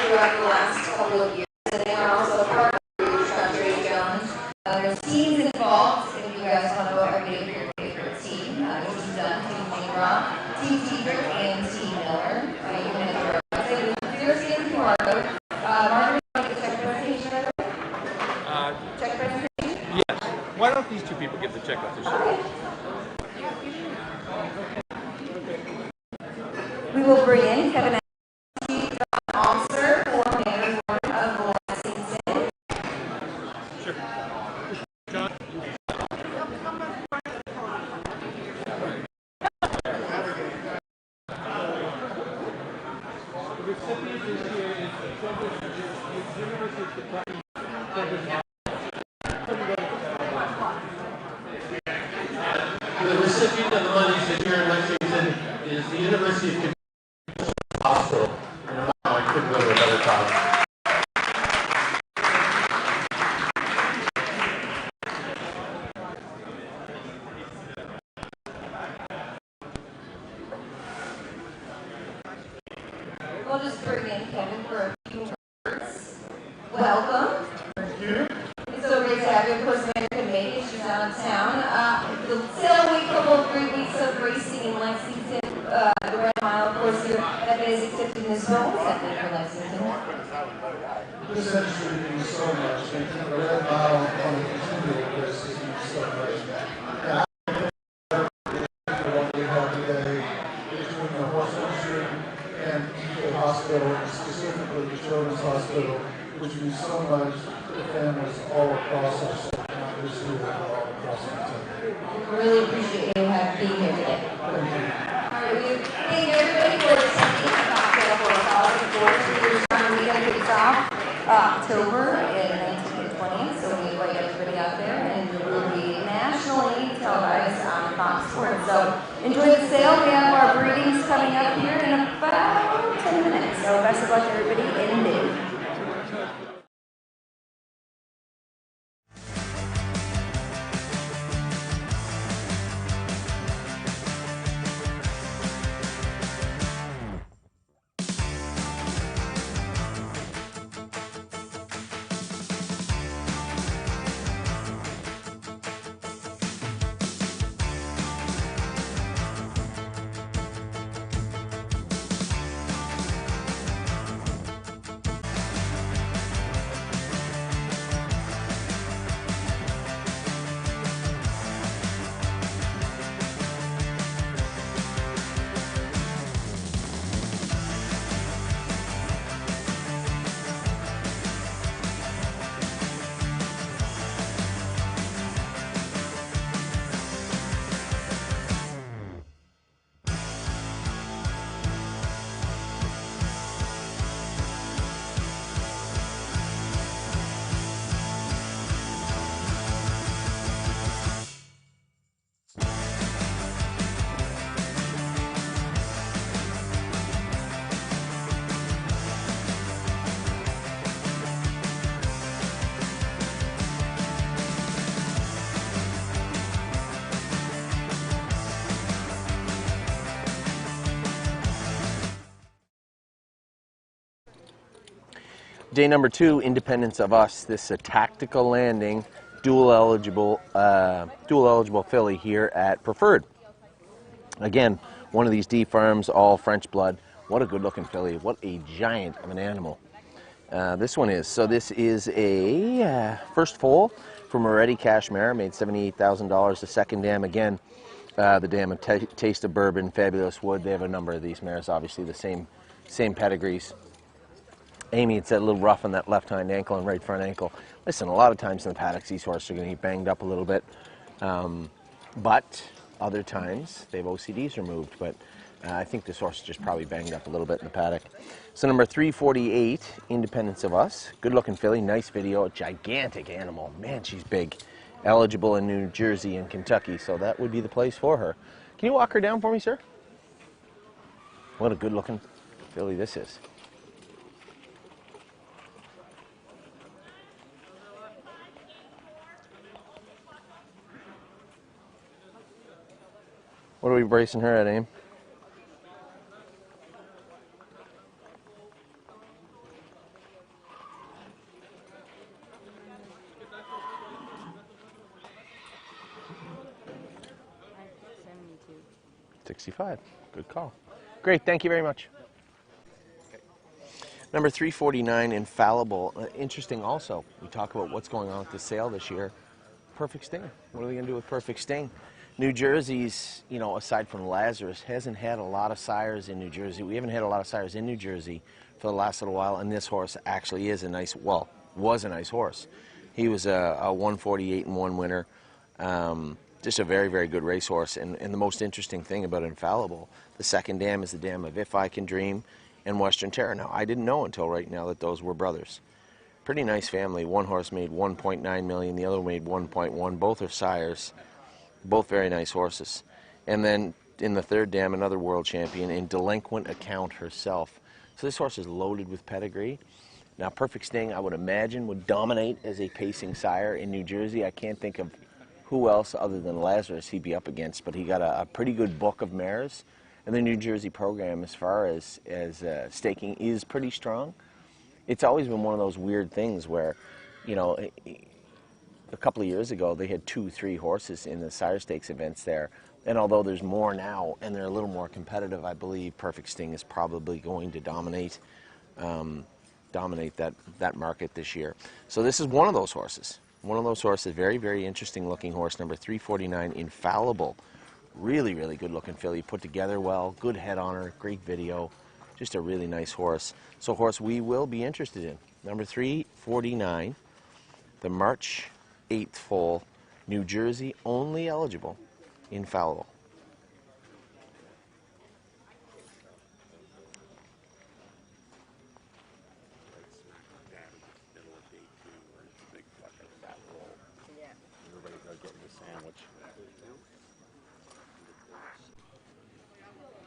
I: Throughout the last couple of years, and they are also part of the Trade Challenge. There's teams involved. If you guys want to know everybody your favorite team, Team Dunn, Team Wayne, Team Diedrich, and Team Miller. You can enter the QR code. Marvin, you want to check presentation? Check presentation?
C: Yes. Why don't these two people give the check with this?
I: We will bring in Kevin Officer for Mayor of Lexington.
C: Sure. John. The recipient this year is University of Chicago. The recipient of the money here in Lexington is the University of Chicago Hospital. I couldn't go to another college.
I: welcome.
G: Thank you.
I: It's so great to have you. Of course, Amanda couldn't make it. She's out of town. The sale week, couple of 3 weeks of racing in Lexington. The Red Mile, of course, here at Basic Tipped in this film. What's that mean for Lexington?
G: This actually means so much. And the Red Mile on the continual list means so much. And what we have today between the horse industry and the hospital, specifically the Children's Hospital, which means so much to families all across our state, not just here, but all across the country.
I: Really appreciate you being here today.
G: Thank you.
I: All right, we thank everybody for attending the cocktail for we're trying to get off October in 19th and 20th, so we invite everybody out there, and it will be nationally televised on Fox Sports. So enjoy the sale. We have our breedings coming up here in about 10 minutes. So best of luck to everybody in May.
A: Day number 2, Independence of Us. This is a tactical landing, dual eligible filly here at Preferred. Again, one of these D farms, all French blood. What a good looking filly. What a giant of an animal. This one is. So this is a first foal from Moretti Cashmere, made $78,000. The second dam, again, the dam of Taste of Bourbon, Fabulous Wood. They have a number of these mares, obviously the same pedigrees. Amy, it's that little rough on that left hind ankle and right front ankle. Listen, a lot of times in the paddocks, these horses are going to get banged up a little bit. But other times, they have OCDs removed. But I think this horse is just probably banged up a little bit in the paddock. So number 348, Independence of Us. Good looking filly, nice video, gigantic animal. Man, she's big. Eligible in New Jersey and Kentucky, so that would be the place for her. Can you walk her down for me, sir? What a good looking filly this is. What are we bracing her at, Aim? $65. Good call. Great, thank you very much. Number 349, Infallible. Interesting also. We talk about what's going on with the sale this year. Perfect Sting. What are we going to do with Perfect Sting? New Jersey's, you know, aside from Lazarus, hasn't had a lot of sires in New Jersey. We haven't had a lot of sires in New Jersey for the last little while, and this horse actually is a nice, well, was a nice horse. He was a 148-1 winner. Just a very, very good racehorse. And the most interesting thing about Infallible, the second dam is the dam of If I Can Dream and Western Terror. Now, I didn't know until right now that those were brothers. Pretty nice family. One horse made $1.9 million, the other made $1.1. Both are sires. Both very nice horses. And then in the third dam, another world champion in Delinquent Account herself. So this horse is loaded with pedigree. Now, Perfect Sting, I would imagine, would dominate as a pacing sire in New Jersey. I can't think of who else other than Lazarus he'd be up against, but he got a pretty good book of mares. And the New Jersey program, as far as staking, is pretty strong. it's always been one of those weird things where, you know, a couple of years ago they had 2-3 horses in the Sire Stakes events there, and although there's more now and they're a little more competitive, I believe Perfect Sting is probably going to dominate that market this year. So this is one of those horses. One of those horses, very, very interesting looking horse, number 349, Infallible. Really, really good looking filly, put together well, good head on her, great video, just a really nice horse. So horse we will be interested in, number 349, the March 8th foal, New Jersey, only eligible, Infallible.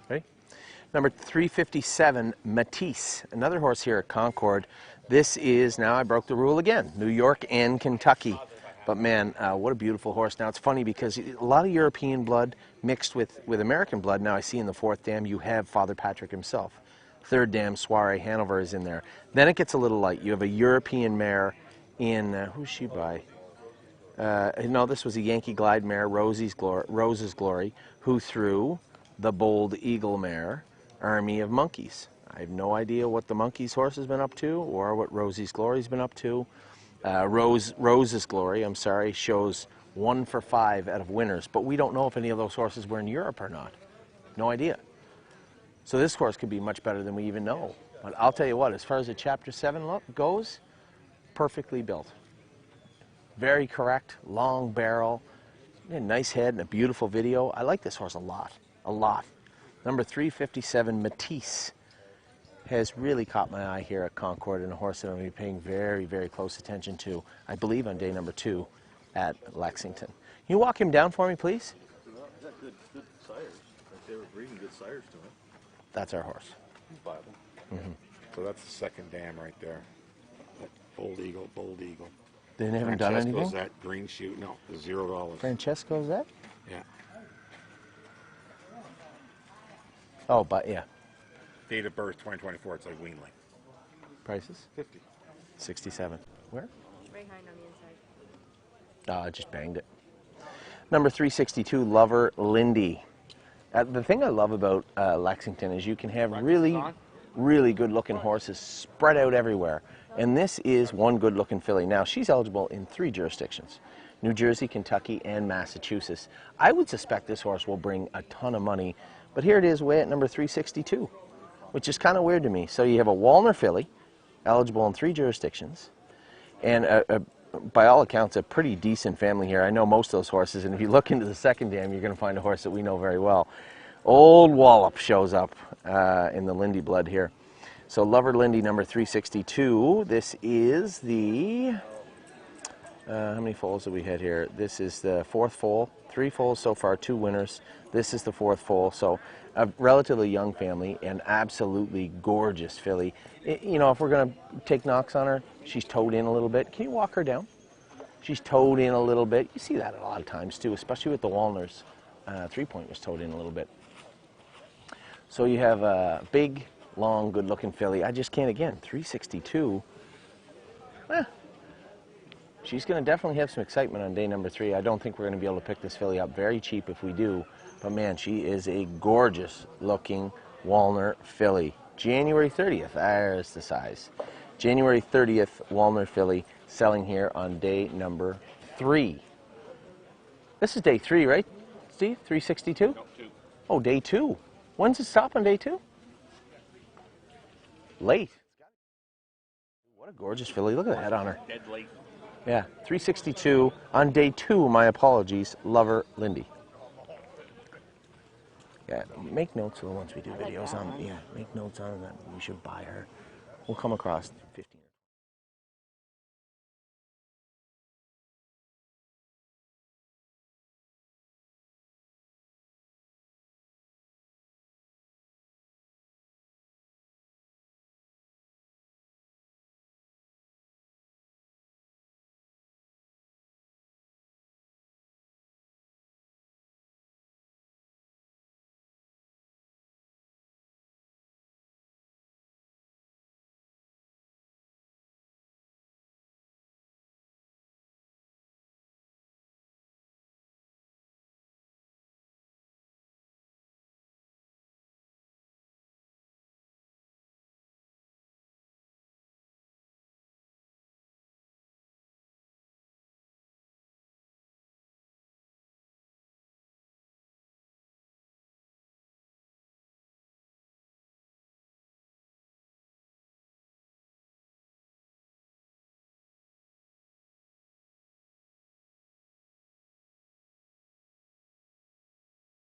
A: Ready? Number 357, Matisse, another horse here at Concord. This is, now I broke the rule again, New York and Kentucky. But man, what a beautiful horse. Now it's funny because a lot of European blood mixed with American blood. Now I see in the 4th dam you have Father Patrick himself. 3rd dam, Soiree Hanover is in there. Then it gets a little light. You have a European mare in, who's she by? No, this was a Yankee Glide mare, Rose's Glory, who threw the Bold Eagle mare, Army of Monkeys. I have no idea what the Monkeys horse has been up to or what Rosie's Glory's been up to. Rose's Glory, I'm sorry, shows 1 for 5 out of winners, but we don't know if any of those horses were in Europe or not. No idea. So this horse could be much better than we even know. But I'll tell you what, as far as the Chapter 7 look goes, perfectly built. Very correct, long barrel, nice head and a beautiful video. I like this horse a lot, a lot. Number 357, Matisse, has really caught my eye here at Concord, and a horse that I'm going to be paying very, very close attention to, I believe on day number 2 at Lexington. Can you walk him down for me, please?
M: Good sires. They were breeding good sires to him.
A: That's our horse.
M: He's viable.
A: Mm-hmm.
N: So that's the 2nd dam right there. Bold Eagle, Bold Eagle.
A: They haven't done anything?
N: Francesco's that green shoe, no, $0.
A: Francesco's that?
N: Yeah.
A: Oh, but yeah.
N: Date of birth 2024. It's like Yearling.
A: Prices?
N: 50.
A: 67. Where?
D: Right behind on the inside.
A: I just banged it. Number 362, Lover Lindy. The thing I love about Lexington is you can have really, really good-looking horses spread out everywhere. And this is one good-looking filly. Now, she's eligible in 3 jurisdictions, New Jersey, Kentucky, and Massachusetts. I would suspect this horse will bring a ton of money, but here it is way at number 362, which is kind of weird to me. So you have a Walner filly, eligible in 3 jurisdictions, and by all accounts, a pretty decent family here. I know most of those horses, and if you look into the 2nd dam, you're going to find a horse that we know very well. Old Wallop shows up in the Lindy blood here. So Lover Lindy, number 362. This is the, how many foals have we had here? This is the 4th foal. 3 foals so far, 2 winners. This is the 4th foal. So a relatively young family and absolutely gorgeous filly. You know, if we're going to take knocks on her, she's towed in a little bit. Can you walk her down? She's towed in a little bit. You see that a lot of times too, especially with the Walners. 3-point was towed in a little bit. So you have a big, long, good-looking filly. I just can't, again, 362. She's going to definitely have some excitement on day number 3. I don't think we're going to be able to pick this filly up very cheap if we do. But man, she is a gorgeous-looking Walner filly. January 30th, there's the size. January 30th, Walner filly, selling here on day number 3. This is day 3, right, Steve? 362?
N: No, 2.
A: Oh, day 2. When's it stop on day 2? Late. What a gorgeous filly. Look at the head on her.
N: Dead late.
A: Yeah, 362 on day 2, my apologies, Lover Lindy. Yeah, make notes of the ones we do videos on. Yeah, make notes on that. We should buy her. We'll come across 50.